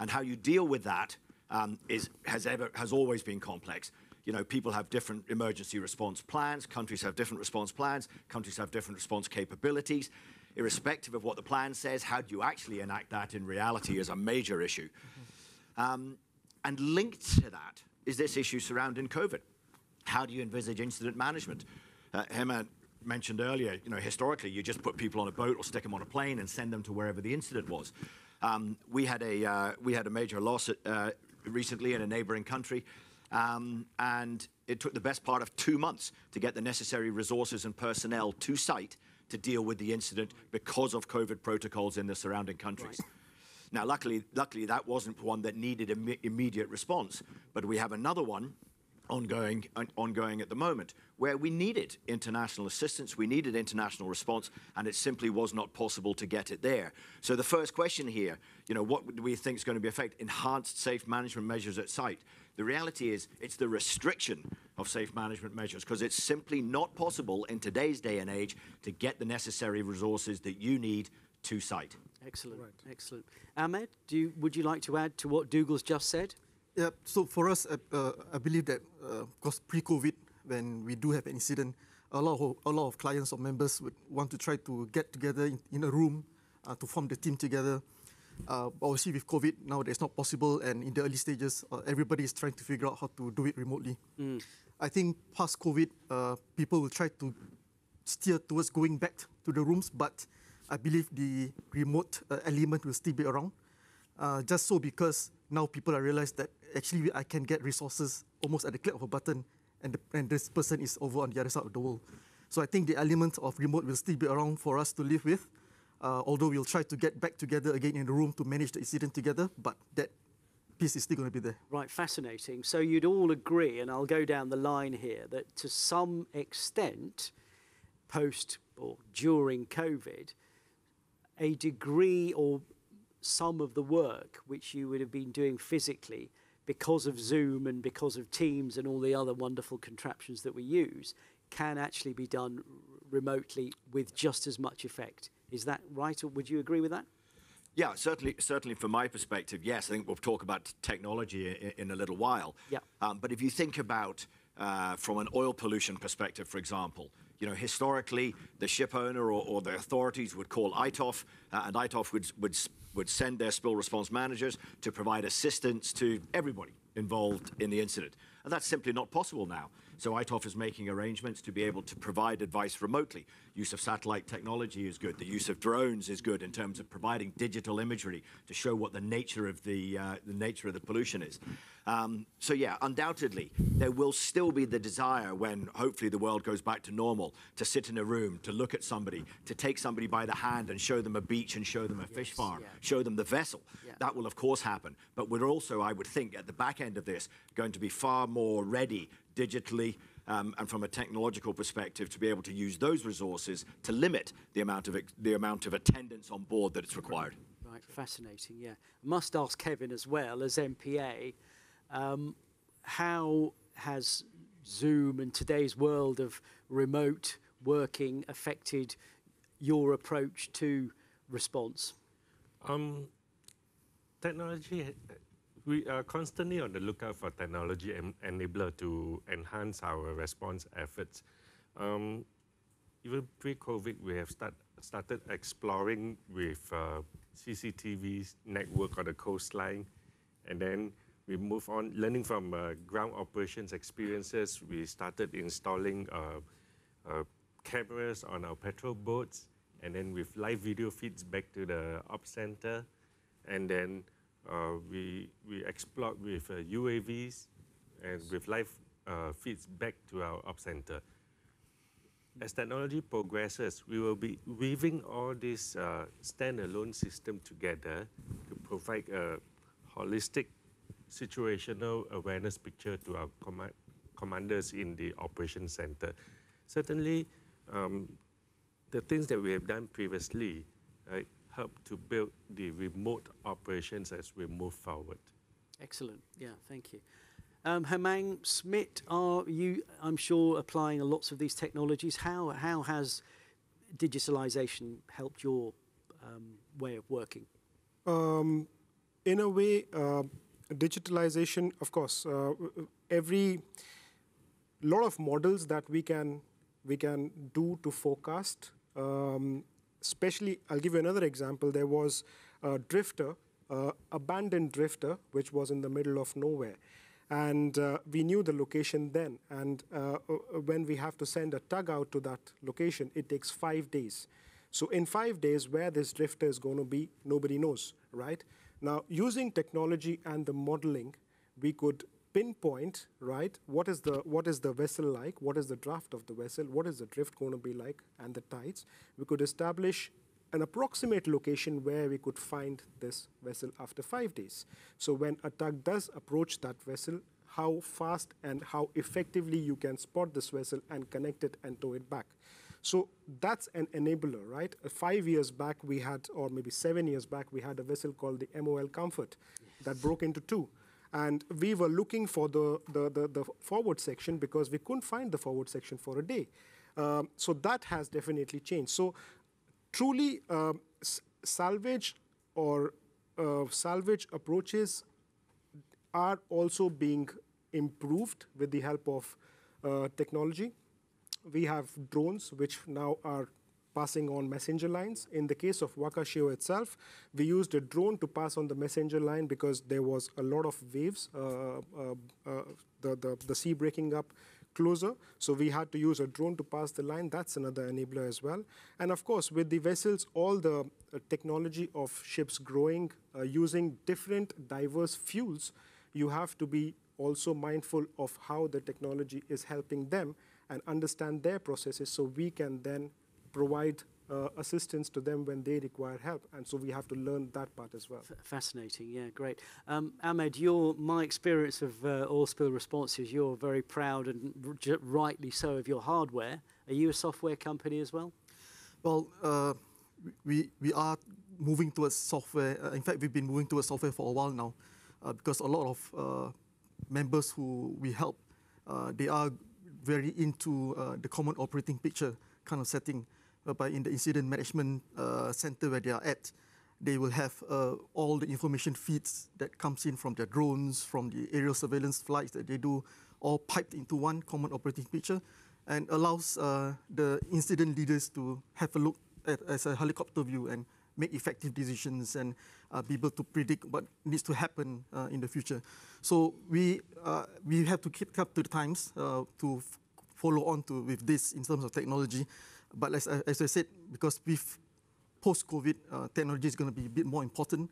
And how you deal with that has always been complex. You know, people have different emergency response plans, countries have different response plans, countries have different response capabilities. Irrespective of what the plan says, how do you actually enact that in reality is a major issue. And linked to that is this issue surrounding COVID. How do you envisage incident management? Hema mentioned earlier, you know, historically, you just put people on a boat or stick them on a plane and send them to wherever the incident was. We had a major loss recently in a neighboring country, and it took the best part of 2 months to get the necessary resources and personnel to site to deal with the incident because of COVID protocols in the surrounding countries. Right. Now, luckily, that wasn't one that needed immediate response, but we have another one ongoing at the moment, where we needed international assistance, we needed international response, and it simply was not possible to get it there. So the first question here, you know, what do we think is going to be affected? Enhanced safe management measures at site. The reality is it's the restriction of safe management measures, because it's simply not possible in today's day and age to get the necessary resources that you need to site. Excellent, right. Excellent. Ahmed, would you like to add to what Dougal's just said? Yeah, so for us, I believe that, because pre-COVID, when we do have an incident, a lot of clients or members would want to try to get together in a room to form the team together. Obviously, with COVID, now it's not possible, and in the early stages, everybody is trying to figure out how to do it remotely. I think past COVID, people will try to steer towards going back to the rooms, but I believe the remote element will still be around. Just so because now people have realized that actually I can get resources almost at the click of a button, and this person is over on the other side of the world. So I think the element of remote will still be around for us to live with, although we'll try to get back together again in the room to manage the incident together, but that piece is still going to be there. Right, fascinating. So you'd all agree, and I'll go down the line here, that to some extent, post or during COVID, a degree or some of the work which you would have been doing physically because of Zoom and because of Teams and all the other wonderful contraptions that we use can actually be done remotely with just as much effect. Is that right, or would you agree with that? Yeah, certainly from my perspective, yes. I think we'll talk about technology in a little while. Yeah. But if you think about from an oil pollution perspective, for example, you know, historically, the ship owner or the authorities would call ITOF, and ITOF would send their spill response managers to provide assistance to everybody involved in the incident. And that's simply not possible now. So ITOF is making arrangements to be able to provide advice remotely. Use of satellite technology is good. The use of drones is good in terms of providing digital imagery to show what the nature of the pollution is. So yeah, undoubtedly, there will still be the desire when hopefully the world goes back to normal to sit in a room, to look at somebody, to take somebody by the hand and show them a beach and show them a fish farm, show them the vessel. Yeah. That will of course happen. But we're also, I would think, at the back end of this, going to be far more ready digitally and from a technological perspective to be able to use those resources to limit the amount of attendance on board that it's required. Right, fascinating, yeah. I must ask Kevin as well, as MPA, how has Zoom and today's world of remote working affected your approach to response? Technology, we are constantly on the lookout for technology enabler to enhance our response efforts. Even pre-COVID, we have started exploring with CCTV network on the coastline, and then we move on, learning from ground operations experiences. We started installing cameras on our petrol boats, and then with live video feeds back to the ops center, and then we explored with UAVs and with live feeds back to our ops center. As technology progresses, we will be weaving all this standalone system together to provide a holistic situational awareness picture to our commanders in the operations center. Certainly, the things that we have done previously help to build the remote operations as we move forward. Excellent. Yeah, thank you. Hemang Smit, are you, I'm sure, applying lots of these technologies? How has digitalization helped your way of working? In a way, digitalization, of course, every lot of models that we can do to forecast. Especially, I'll give you another example. There was a drifter, abandoned drifter, which was in the middle of nowhere. And we knew the location then. And when we have to send a tug out to that location, it takes 5 days. So in 5 days, where this drifter is going to be, nobody knows, right? Now, using technology and the modeling, we could pinpoint, right, what is the vessel like, what is the draft of the vessel, what is the drift going to be like, and the tides. We could establish an approximate location where we could find this vessel after 5 days. So when a tug does approach that vessel, how fast and how effectively you can spot this vessel and connect it and tow it back. So that's an enabler, right? 5 years back we had, or maybe 7 years back, we had a vessel called the MOL Comfort that broke into two. And we were looking for the forward section because we couldn't find the forward section for a day. So that has definitely changed. So truly, salvage or salvage approaches are also being improved with the help of technology. We have drones which now are passing on messenger lines. In the case of Wacasio itself, we used a drone to pass on the messenger line because there was a lot of waves, the sea breaking up, closer. So we had to use a drone to pass the line. That's another enabler as well. And of course, with the vessels, all the technology of ships growing, using different diverse fuels, you have to be also mindful of how the technology is helping them and understand their processes so we can then provide assistance to them when they require help. And so we have to learn that part as well. Fascinating, yeah, great. Ahmed, my experience of oil spill responses, you're very proud and rightly so of your hardware. Are you a software company as well? Well, we are moving towards software. In fact, we've been moving towards software for a while now because a lot of members who we help, they are very into the common operating picture kind of setting. Whereby in the incident management center where they are at, they will have all the information feeds that comes in from their drones, from the aerial surveillance flights that they do, all piped into one common operating picture, and allows the incident leaders to have a look at as a helicopter view and make effective decisions and be able to predict what needs to happen in the future. So we have to keep up to the times to follow on with this in terms of technology. But as I said, because with post-COVID, technology is going to be a bit more important.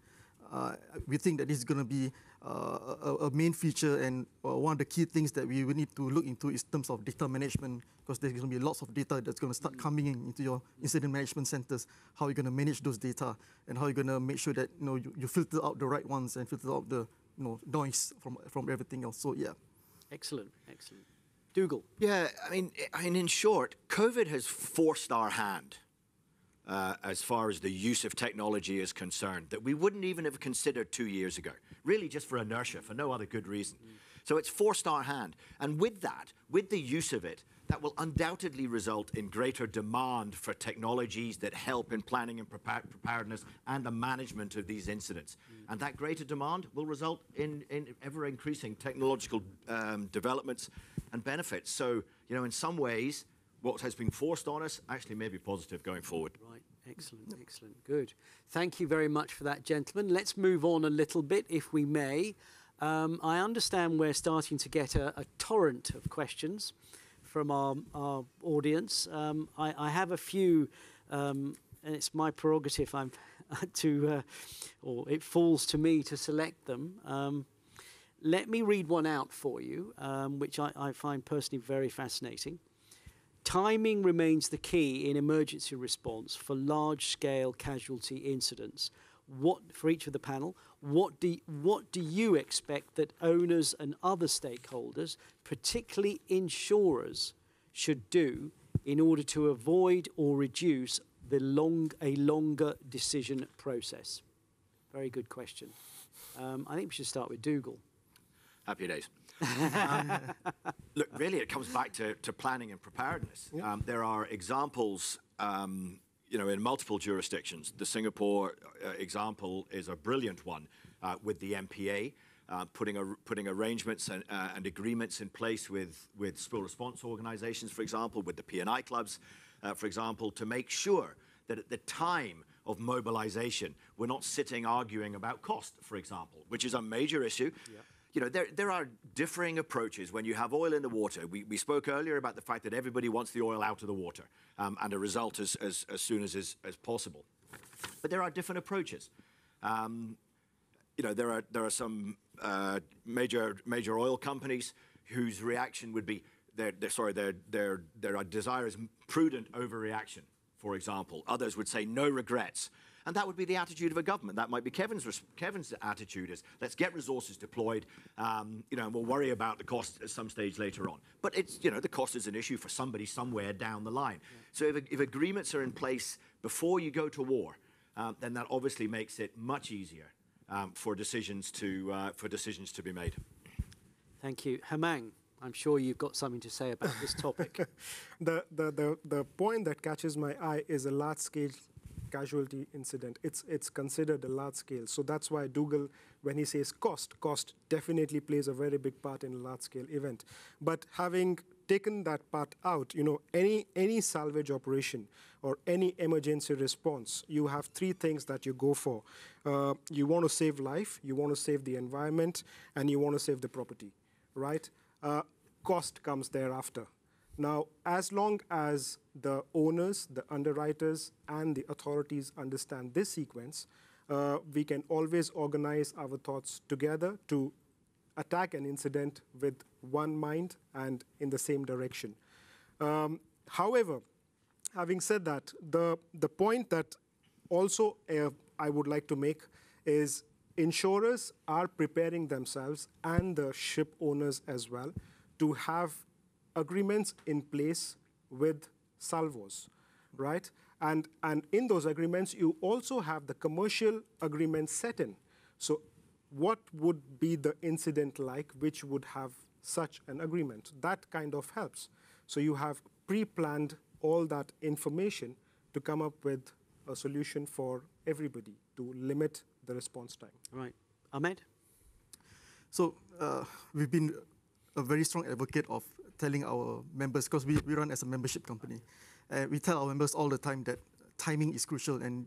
We think that this is going to be a main feature, and one of the key things that we will need to look into is in terms of data management, because there's going to be lots of data that's going to start coming into your incident management centers. How are you going to manage those data, and how are you going to make sure that you filter out the right ones and filter out the noise from everything else. So yeah. Excellent, excellent. Dougal. Yeah, I mean, in short, COVID has forced our hand as far as the use of technology is concerned that we wouldn't even have considered 2 years ago, really just for inertia, for no other good reason. So it's forced our hand. And with that, with the use of it, that will undoubtedly result in greater demand for technologies that help in planning and preparedness and the management of these incidents. And that greater demand will result in ever-increasing technological developments and benefits. So, in some ways, what has been forced on us actually may be positive going forward. Right, excellent, excellent, good. Thank you very much for that, gentlemen. Let's move on a little bit, if we may. I understand we're starting to get a torrent of questions from our audience. I have a few, and it's my prerogative or it falls to me to select them. Let me read one out for you, which I find personally very fascinating. Timing remains the key in emergency response for large-scale casualty incidents. For each of the panel, what do you expect that owners and other stakeholders, particularly insurers, should do in order to avoid or reduce a longer decision process? Very good question. I think we should start with Dougal. Happy days. Look, really, it comes back to planning and preparedness. Yeah. There are examples, in multiple jurisdictions. The Singapore example is a brilliant one with the MPA, putting arrangements and agreements in place with spill response organizations, for example, with the P&I clubs, for example, to make sure that at the time of mobilization, we're not sitting arguing about cost, for example, which is a major issue. Yeah. There are differing approaches when you have oil in the water. We spoke earlier about the fact that everybody wants the oil out of the water and a result as soon as possible. But there are different approaches. There are some major oil companies whose reaction would be their desire is prudent overreaction, for example. Others would say no regrets. And that would be the attitude of a government. That might be Kevin's attitude is, let's get resources deployed, and we'll worry about the cost at some stage later on. But it's, the cost is an issue for somebody somewhere down the line. Yeah. So if agreements are in place before you go to war, then that obviously makes it much easier for decisions to be made. Thank you. Hemang, I'm sure you've got something to say about this topic. The point that catches my eye is a large-scale casualty incident. It's considered a large scale. So that's why Dougal, when he says cost definitely plays a very big part in a large scale event. But having taken that part out, any salvage operation or any emergency response, you have three things that you go for. You want to save life, you want to save the environment, and you want to save the property, right? cost comes thereafter. Now, as long as the owners, the underwriters, and the authorities understand this sequence, we can always organize our thoughts together to attack an incident with one mind and in the same direction. However, having said that, the point that also I would like to make is insurers are preparing themselves, and the ship owners as well, to have agreements in place with salvos, right? And in those agreements, you also have the commercial agreement set in. So what would be the incident like which would have such an agreement? That kind of helps. So you have pre-planned all that information to come up with a solution for everybody to limit the response time. Right. Ahmed? So we've been a very strong advocate of telling our members, because we run as a membership company, we tell our members all the time that timing is crucial, and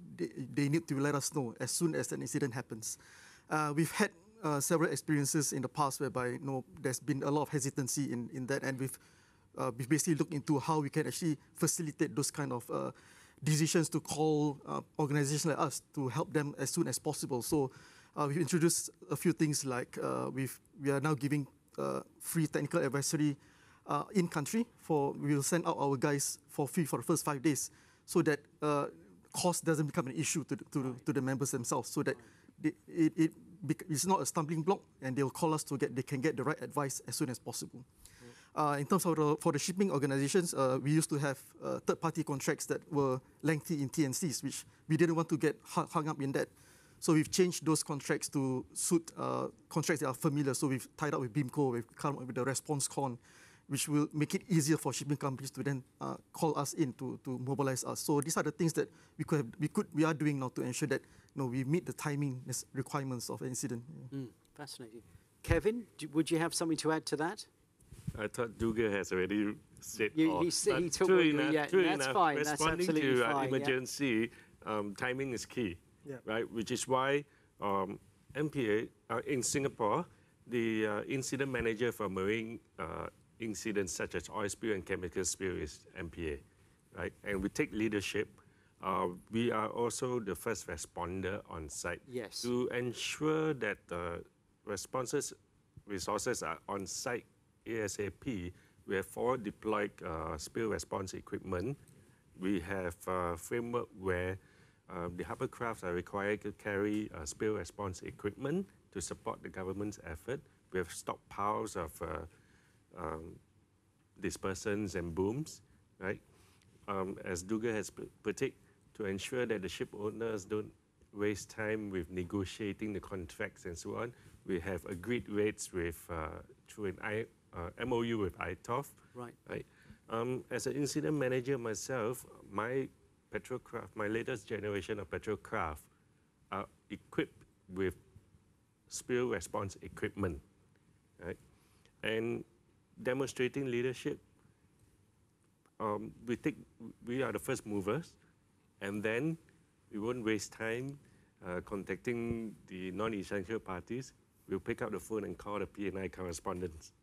they need to let us know as soon as an incident happens. We've had several experiences in the past whereby there's been a lot of hesitancy in that, and we've basically looked into how we can actually facilitate those kind of decisions to call organizations like us to help them as soon as possible. So we've introduced a few things like we are now giving free technical advisory in country. We will send out our guys for free for the first 5 days, so that cost doesn't become an issue to the members themselves, so that it's not a stumbling block, and they'll call us they can get the right advice as soon as possible. In terms of for the shipping organizations, we used to have third-party contracts that were lengthy in T&Cs, which we didn't want to get hung up in that. So we've changed those contracts to suit contracts that are familiar. So we've tied up with BIMCO, we've come up with the response con, which will make it easier for shipping companies to then call us in to mobilize us. So these are the things that we are doing now to ensure that we meet the timing requirements of an incident. Fascinating. Kevin, would you have something to add to that? I thought Duga has already said all. He took true what enough, yeah, true that's enough. fine. That's Responding absolutely to fine. emergency, timing is key, right? Which is why MPA in Singapore, the incident manager for marine incidents such as oil spill and chemical spill is MPA, right? And we take leadership. We are also the first responder on site to ensure that the resources are on site ASAP. We have forward deployed spill response equipment. We have a framework where the hovercrafts are required to carry spill response equipment to support the government's effort. We have stockpiles of dispersants and booms, right? As Duga has put it, to ensure that the ship owners don't waste time with negotiating the contracts and so on, we have agreed rates with through an MOU with ITOF. Right. As an incident manager myself, my petrocraft, my latest generation of petrocraft, are equipped with spill response equipment, right? And demonstrating leadership, we are the first movers, and then we won't waste time contacting the non-essential parties. We'll pick up the phone and call the P&I correspondents.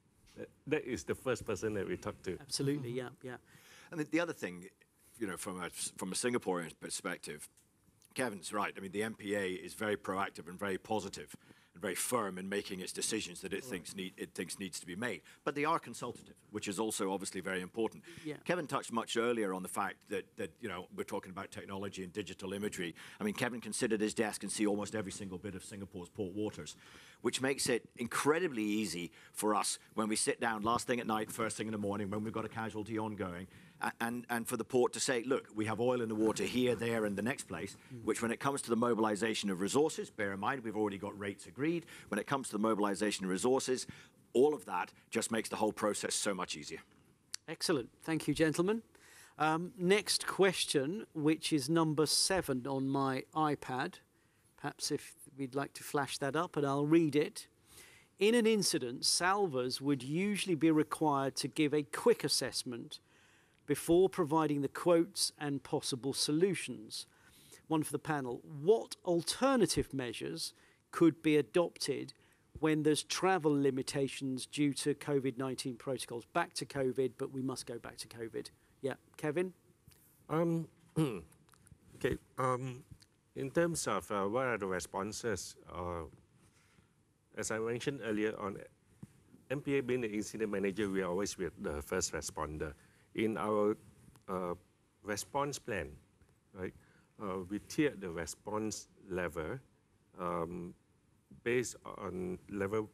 That is the first person that we talk to. Absolutely, yeah. And the other thing, from a Singaporean perspective, Kevin's right. I mean, the MPA is very proactive and very positive and very firm in making its decisions that it thinks needs to be made. But they are consultative, which is also obviously very important. Yeah. Kevin touched much earlier on the fact that we're talking about technology and digital imagery. I mean, Kevin can sit at his desk and see almost every single bit of Singapore's port waters, which makes it incredibly easy for us when we sit down last thing at night, first thing in the morning, when we've got a casualty ongoing, and for the port to say, look, we have oil in the water here, there, and the next place, which when it comes to the mobilization of resources, bear in mind, we've already got rates agreed. When it comes to the mobilization of resources, all of that just makes the whole process so much easier. Excellent. Thank you, gentlemen. Next question, which is number 7 on my iPad. Perhaps if we'd like to flash that up, and I'll read it. In an incident, salvors would usually be required to give a quick assessment before providing the quotes and possible solutions. One for the panel. What alternative measures could be adopted when there's travel limitations due to COVID-19 protocols. Back to COVID, but we must go back to COVID. Yeah, Kevin? Okay. In terms of what are the responses, as I mentioned earlier on, MPA being the incident manager, we are always with the first responder. In our response plan, right, we tiered the response level based on level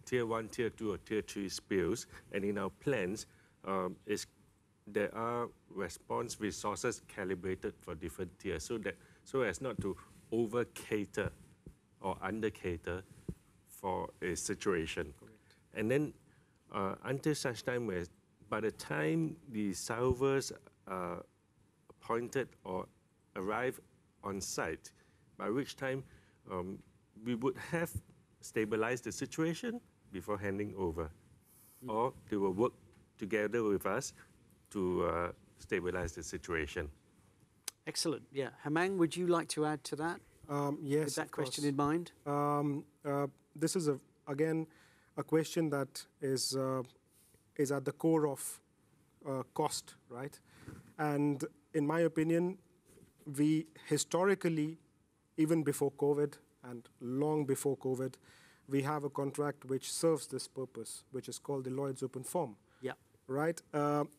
tier 1, tier 2, or tier 3 spills. And in our plans, there are response resources calibrated for different tiers so as not to over cater or under cater for a situation. Correct. And then until such time where by the time the salvers are appointed or arrive on site, by which time we would have stabilized the situation before handing over, or they will work together with us to stabilize the situation. Excellent. Yeah. Hamang, would you like to add to that? Yes, with that question in mind? This is, again, a question that is at the core of cost, right? And in my opinion, we historically, even before COVID and long before COVID, we have a contract which serves this purpose, which is called the Lloyd's Open Form. Yeah. Right?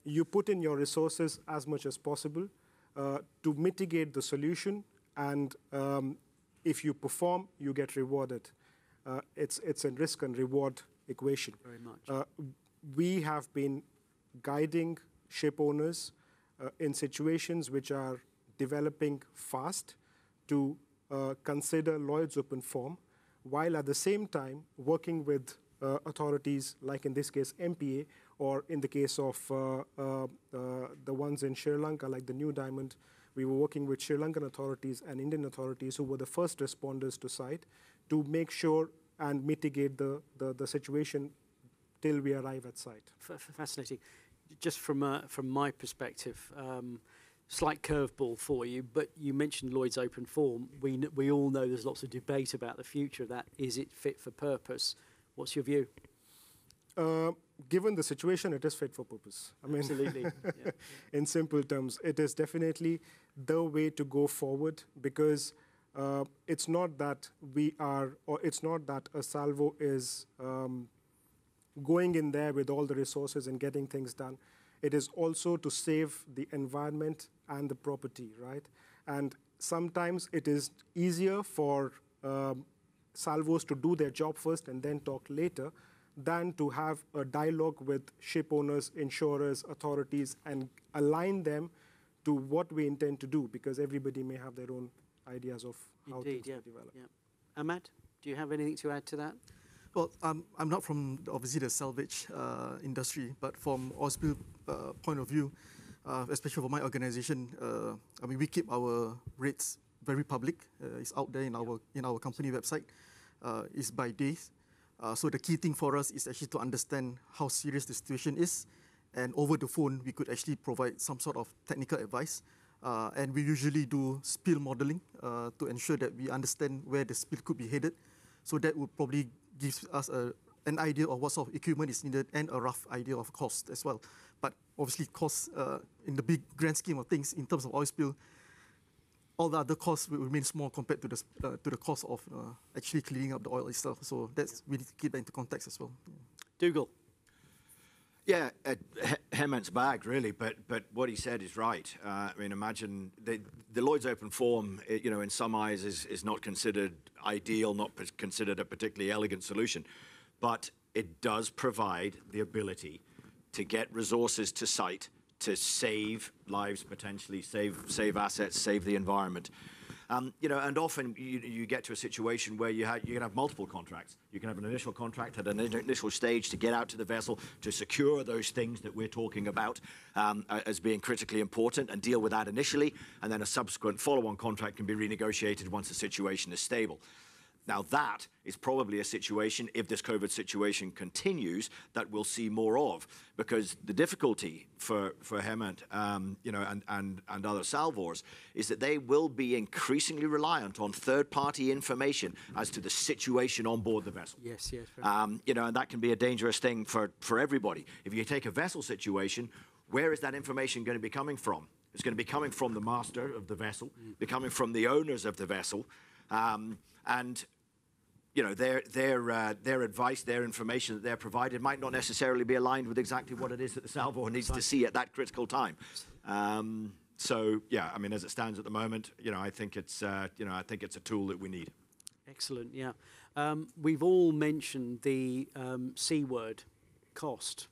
You put in your resources as much as possible to mitigate the solution, and if you perform, you get rewarded. It's a risk and reward equation. Very much. We have been guiding ship owners in situations which are developing fast to consider Lloyd's Open Form, while at the same time working with authorities, like in this case MPA, or in the case of the ones in Sri Lanka, like the New Diamond, we were working with Sri Lankan authorities and Indian authorities who were the first responders to site to make sure and mitigate the situation till we arrive at site. Fascinating. Just from my perspective, slight curveball for you, but you mentioned Lloyd's Open Form. We all know there's lots of debate about the future of that. Is it fit for purpose? What's your view? Given the situation, it is fit for purpose. I mean, absolutely. Yeah. In simple terms, it is definitely the way to go forward, because it's not that it's not that a salvo is going in there with all the resources and getting things done. It is also to save the environment and the property, right? And sometimes it is easier for salvos to do their job first and then talk later, than to have a dialogue with ship owners, insurers, authorities, and align them to what we intend to do, because everybody may have their own ideas of how things will develop. Yeah. Ahmad, do you have anything to add to that? Well, I'm not from, obviously, the salvage industry, but from OSPIL point of view, especially for my organization, I mean, we keep our rates very public. It's out there in our company website. It's by days. So the key thing for us is actually to understand how serious the situation is, and over the phone we could actually provide some sort of technical advice. And we usually do spill modeling to ensure that we understand where the spill could be headed. So that would probably give us an idea of what sort of equipment is needed and a rough idea of cost as well. But obviously costs in the big grand scheme of things in terms of oil spill, all the other costs will remain small compared to the cost of actually cleaning up the oil itself. So that's, we need to keep that into context as well. Dougal. Yeah, Hemant's bagged really, but what he said is right. I mean, imagine the Lloyd's Open Form, in some eyes is not considered ideal, not considered a particularly elegant solution, but it does provide the ability to get resources to site to save lives, potentially save assets, save the environment. And often you get to a situation where you can have multiple contracts. You can have an initial contract at an initial stage to get out to the vessel to secure those things that we're talking about as being critically important and deal with that initially, and then a subsequent follow-on contract can be renegotiated once the situation is stable. Now that is probably a situation, if this COVID situation continues, that we'll see more of, because the difficulty for Hemant, and other salvors is that they will be increasingly reliant on third-party information as to the situation on board the vessel. Yes, yes. And that can be a dangerous thing for everybody. If you take a vessel situation, where is that information going to be coming from? It's going to be coming from the master of the vessel, be coming from the owners of the vessel, and their advice, their information that they're provided might not necessarily be aligned with exactly what it is that the salvor needs to see at that critical time. So yeah, I mean, as it stands at the moment, I think it's a tool that we need. Excellent. Yeah, we've all mentioned the C word, cost.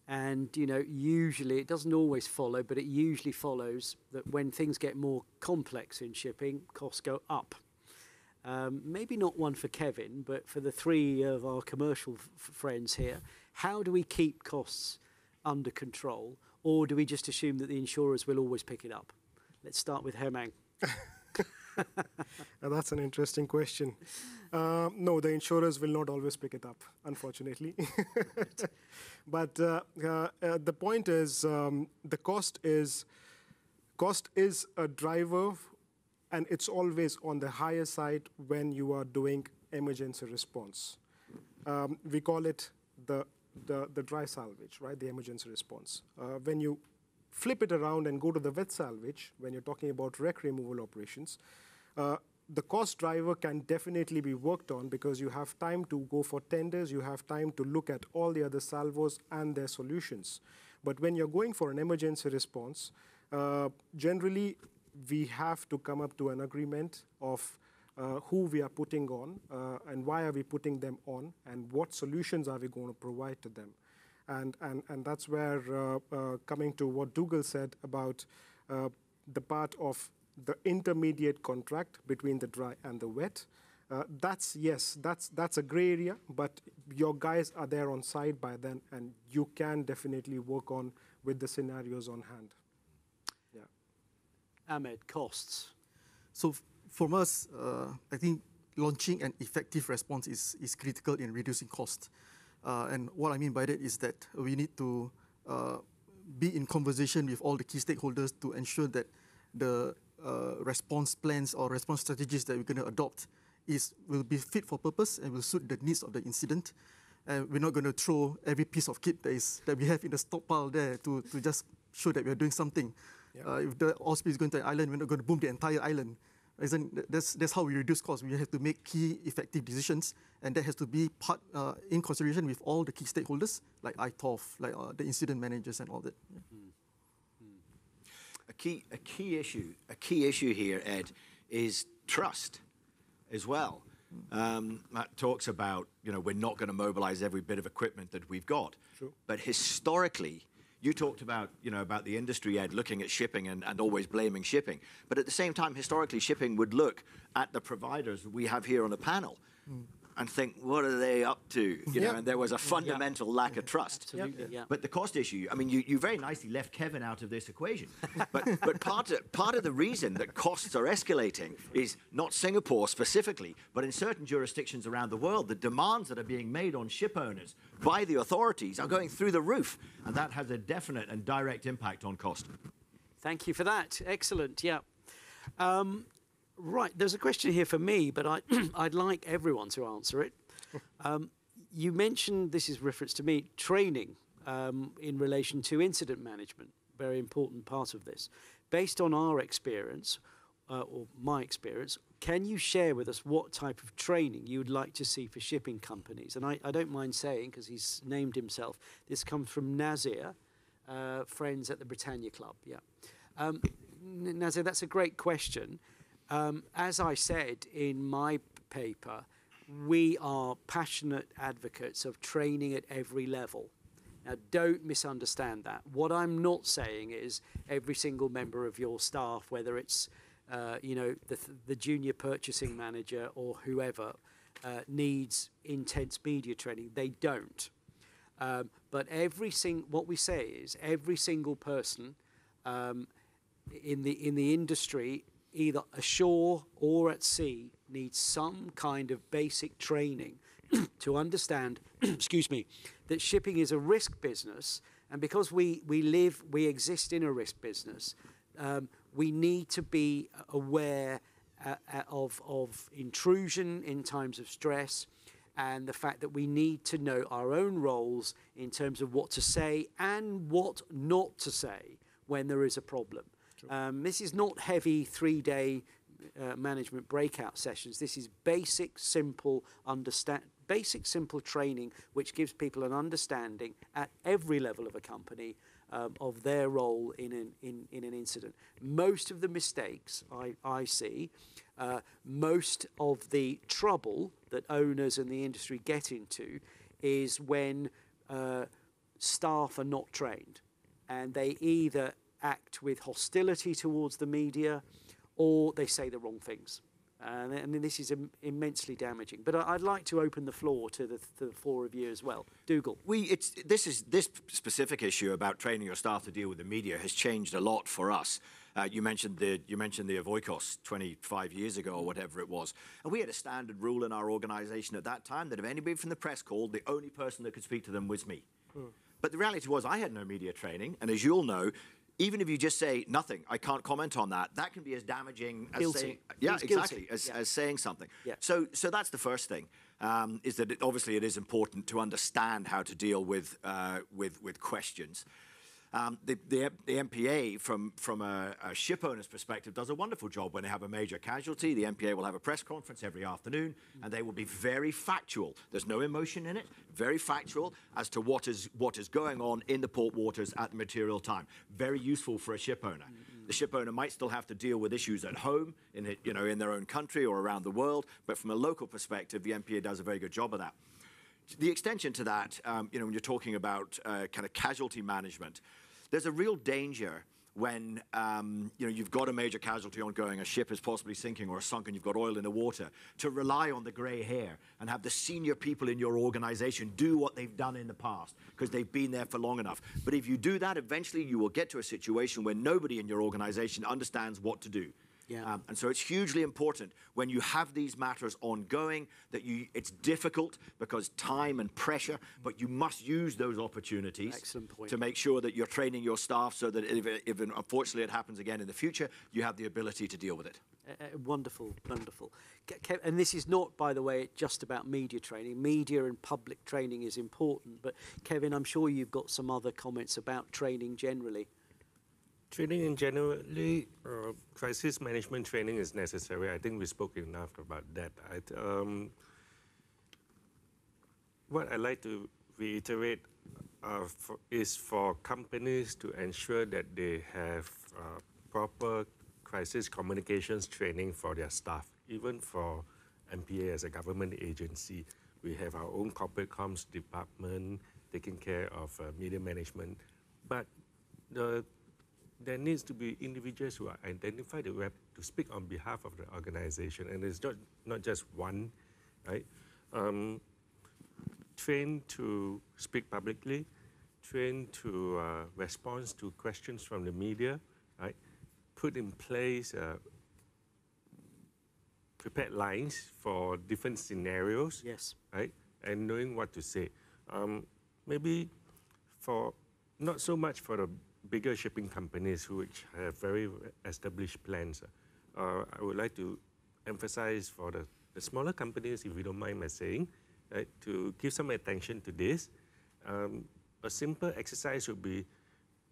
And, usually, it doesn't always follow, but it usually follows that when things get more complex in shipping, costs go up. Maybe not one for Kevin, but for the three of our commercial friends here, how do we keep costs under control? Or do we just assume that the insurers will always pick it up? Let's start with Hemang. That's an interesting question. No, the insurers will not always pick it up, unfortunately. But the point is, the cost is a driver, and it's always on the higher side when you are doing emergency response. We call it the dry salvage, right? The emergency response. When you flip it around and go to the wet salvage, when you're talking about wreck removal operations, the cost driver can definitely be worked on because you have time to go for tenders, you have time to look at all the other salvos and their solutions. But when you're going for an emergency response, generally we have to come up to an agreement of who we are putting on and why are we putting them on and what solutions are we going to provide to them. And that's where, coming to what Dougal said about the part of the intermediate contract between the dry and the wet, that's a gray area, but your guys are there on site by then, and you can definitely work on with the scenarios on hand. Yeah. Ahmed, costs. So for us, I think launching an effective response is critical in reducing cost. And what I mean by that is that we need to be in conversation with all the key stakeholders to ensure that the response plans or response strategies that we're going to adopt will be fit for purpose and will suit the needs of the incident. We're not going to throw every piece of kit that we have in the stockpile there to just show that we're doing something. Yeah. If the oil spill is going to an island, we're not going to boom the entire island. That's how we reduce costs. We have to make key effective decisions, and that has to be part in consideration with all the key stakeholders, like ICOPCE, like the incident managers and all that. Yeah. A key issue here, Ed, is trust as well. Matt talks about, we're not going to mobilize every bit of equipment that we've got. Sure. But historically, you talked about, about the industry, Ed, looking at shipping and always blaming shipping. But at the same time, historically, shipping would look at the providers we have here on the panel and think, what are they up to? And there was a fundamental lack of trust. Absolutely, yeah. But the cost issue, I mean, you very nicely left Kevin out of this equation. But part of the reason that costs are escalating is not Singapore specifically, but in certain jurisdictions around the world, the demands that are being made on ship owners by the authorities are going through the roof. And that has a definite and direct impact on cost. Thank you for that. Excellent, yeah. Right, there's a question here for me, but I'd like everyone to answer it. You mentioned, this is reference to me, training in relation to incident management, very important part of this. Based on our experience, or my experience, can you share with us what type of training you would like to see for shipping companies? And I don't mind saying, because he's named himself, this comes from Nazir, friends at the Britannia Club, yeah. Nazir, that's a great question. As I said in my paper, we are passionate advocates of training at every level. Now, don't misunderstand that. What I'm not saying is every single member of your staff, whether it's the junior purchasing manager or whoever, needs intense media training. They don't. But what we say is every single person in the industry either ashore or at sea, need some kind of basic training to understand, excuse me, that shipping is a risk business, and because we exist in a risk business, we need to be aware of intrusion in times of stress, and the fact that we need to know our own roles in terms of what to say and what not to say when there is a problem. This is not heavy 3-day management breakout sessions. This is basic, simple training which gives people an understanding at every level of a company of their role in an incident. Most of the mistakes I see, most of the trouble that owners and the industry get into is when staff are not trained, and they either act with hostility towards the media or they say the wrong things. And this is immensely damaging. But I'd like to open the floor to the four of you as well. Dougal. This specific issue about training your staff to deal with the media has changed a lot for us. You mentioned the Avoikos 25 years ago or whatever it was, and we had a standard rule in our organisation at that time that if anybody from the press called, the only person that could speak to them was me. But the reality was I had no media training, and as you all know, even if you just say nothing, I can't comment on that, that can be as damaging as saying, as saying something. Yeah. So that's the first thing, is that obviously it is important to understand how to deal with questions. The MPA, from a ship owner's perspective, does a wonderful job. When they have a major casualty, the MPA will have a press conference every afternoon, and they will be very factual. There's no emotion in it, very factual as to what is going on in the port waters at the material time. Very useful for a ship owner. The ship owner might still have to deal with issues at home, in their own country or around the world, but from a local perspective, the MPA does a very good job of that. The extension to that, when you're talking about kind of casualty management, there's a real danger when you've got a major casualty ongoing, a ship is possibly sinking or sunk, and you've got oil in the water, to rely on the grey hair and have the senior people in your organisation do what they've done in the past because they've been there for long enough. But if you do that, eventually you will get to a situation where nobody in your organisation understands what to do. Yeah. And so it's hugely important when you have these matters ongoing that it's difficult because time and pressure, but you must use those opportunities to make sure that you're training your staff so that if unfortunately it happens again in the future, you have the ability to deal with it. Wonderful, wonderful. And this is not, by the way, just about media training. Media and public training is important, but Kevin, I'm sure you've got some other comments about training generally. Training in generally, crisis management training is necessary. I think we spoke enough about that. What I'd like to reiterate is for companies to ensure that they have proper crisis communications training for their staff. Even for MPA as a government agency, we have our own corporate comms department taking care of media management. But there needs to be individuals who are identified to speak on behalf of the organization, and it's not just one, right? Trained to speak publicly, trained to respond to questions from the media, right? Put in place prepared lines for different scenarios, yes, right? And knowing what to say. Maybe not so much for the bigger shipping companies which have very established plans. I would like to emphasize for the smaller companies, if you don't mind my saying, right, to give some attention to this. A simple exercise would be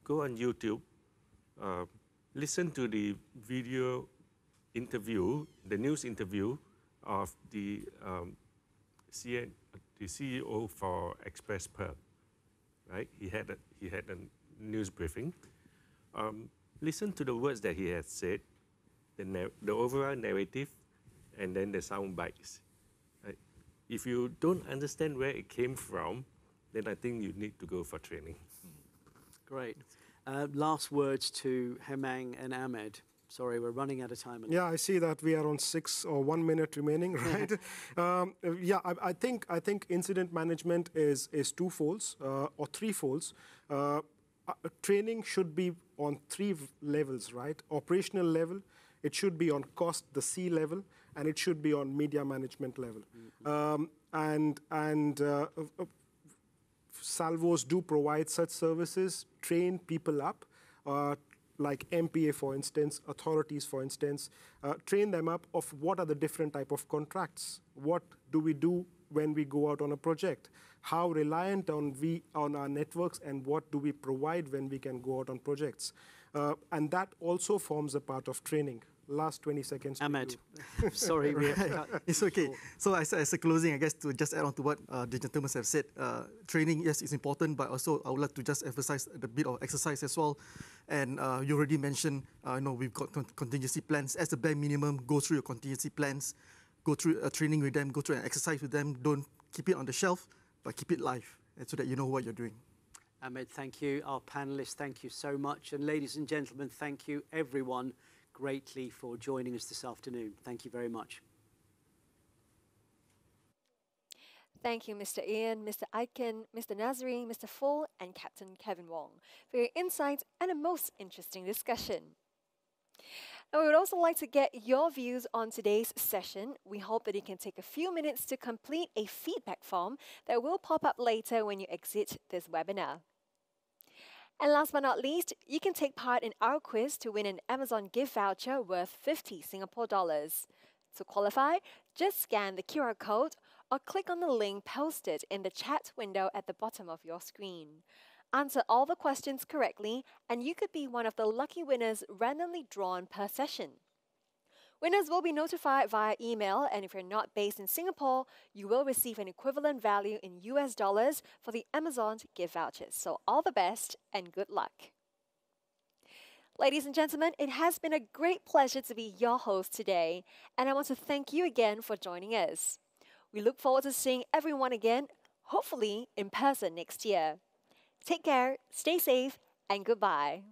go on YouTube, listen to the video interview, the news interview of the CEO for Express Pearl, right? He had a news briefing. Listen to the words that he had said, the overall narrative, and then the sound bites. Right? If you don't understand where it came from, then I think you need to go for training. Great. Last words to Hemang and Ahmed. Sorry, we're running out of time. Yeah, I see that we are on 6 or 1 minute remaining, right? I think incident management is twofolds or threefolds. Training should be on 3 levels, right? Operational level, It should be on cost, the C level, and it should be on media management level. Salvos do provide such services, train people up, like MPA, for instance, authorities, for instance, train them up of what are the different type of contracts. What do we do when we go out on a project? How reliant on our networks, and what do we provide when we can go out on projects? And that also forms a part of training. Last 20 seconds. Ahmed, sorry. It's okay. So as a closing, I guess to just add on to what the gentlemen have said, training, yes, is important, but also I would like to just emphasize a bit of exercise as well. And you already mentioned, we've got contingency plans. As the bare minimum, go through your contingency plans, go through a training with them, go through an exercise with them. Don't keep it on the shelf, but keep it live, and so that you know what you're doing. Ahmed, thank you. Our panelists, thank you so much. And ladies and gentlemen, thank you everyone greatly for joining us this afternoon. Thank you very much. Thank you, Mr. Ian, Mr. Aiken, Mr. Nazri, Mr. Full, and Captain Kevin Wong for your insights and a most interesting discussion. Now, we would also like to get your views on today's session. We hope that you can take a few minutes to complete a feedback form that will pop up later when you exit this webinar. And last but not least, you can take part in our quiz to win an Amazon gift voucher worth 50 Singapore dollars. To qualify, just scan the QR code or click on the link posted in the chat window at the bottom of your screen. Answer all the questions correctly, and you could be one of the lucky winners randomly drawn per session. Winners will be notified via email, and if you're not based in Singapore, you will receive an equivalent value in US dollars for the Amazon gift vouchers. So all the best and good luck. Ladies and gentlemen, it has been a great pleasure to be your host today, and I want to thank you again for joining us. We look forward to seeing everyone again, hopefully in person next year. Take care, stay safe, and goodbye.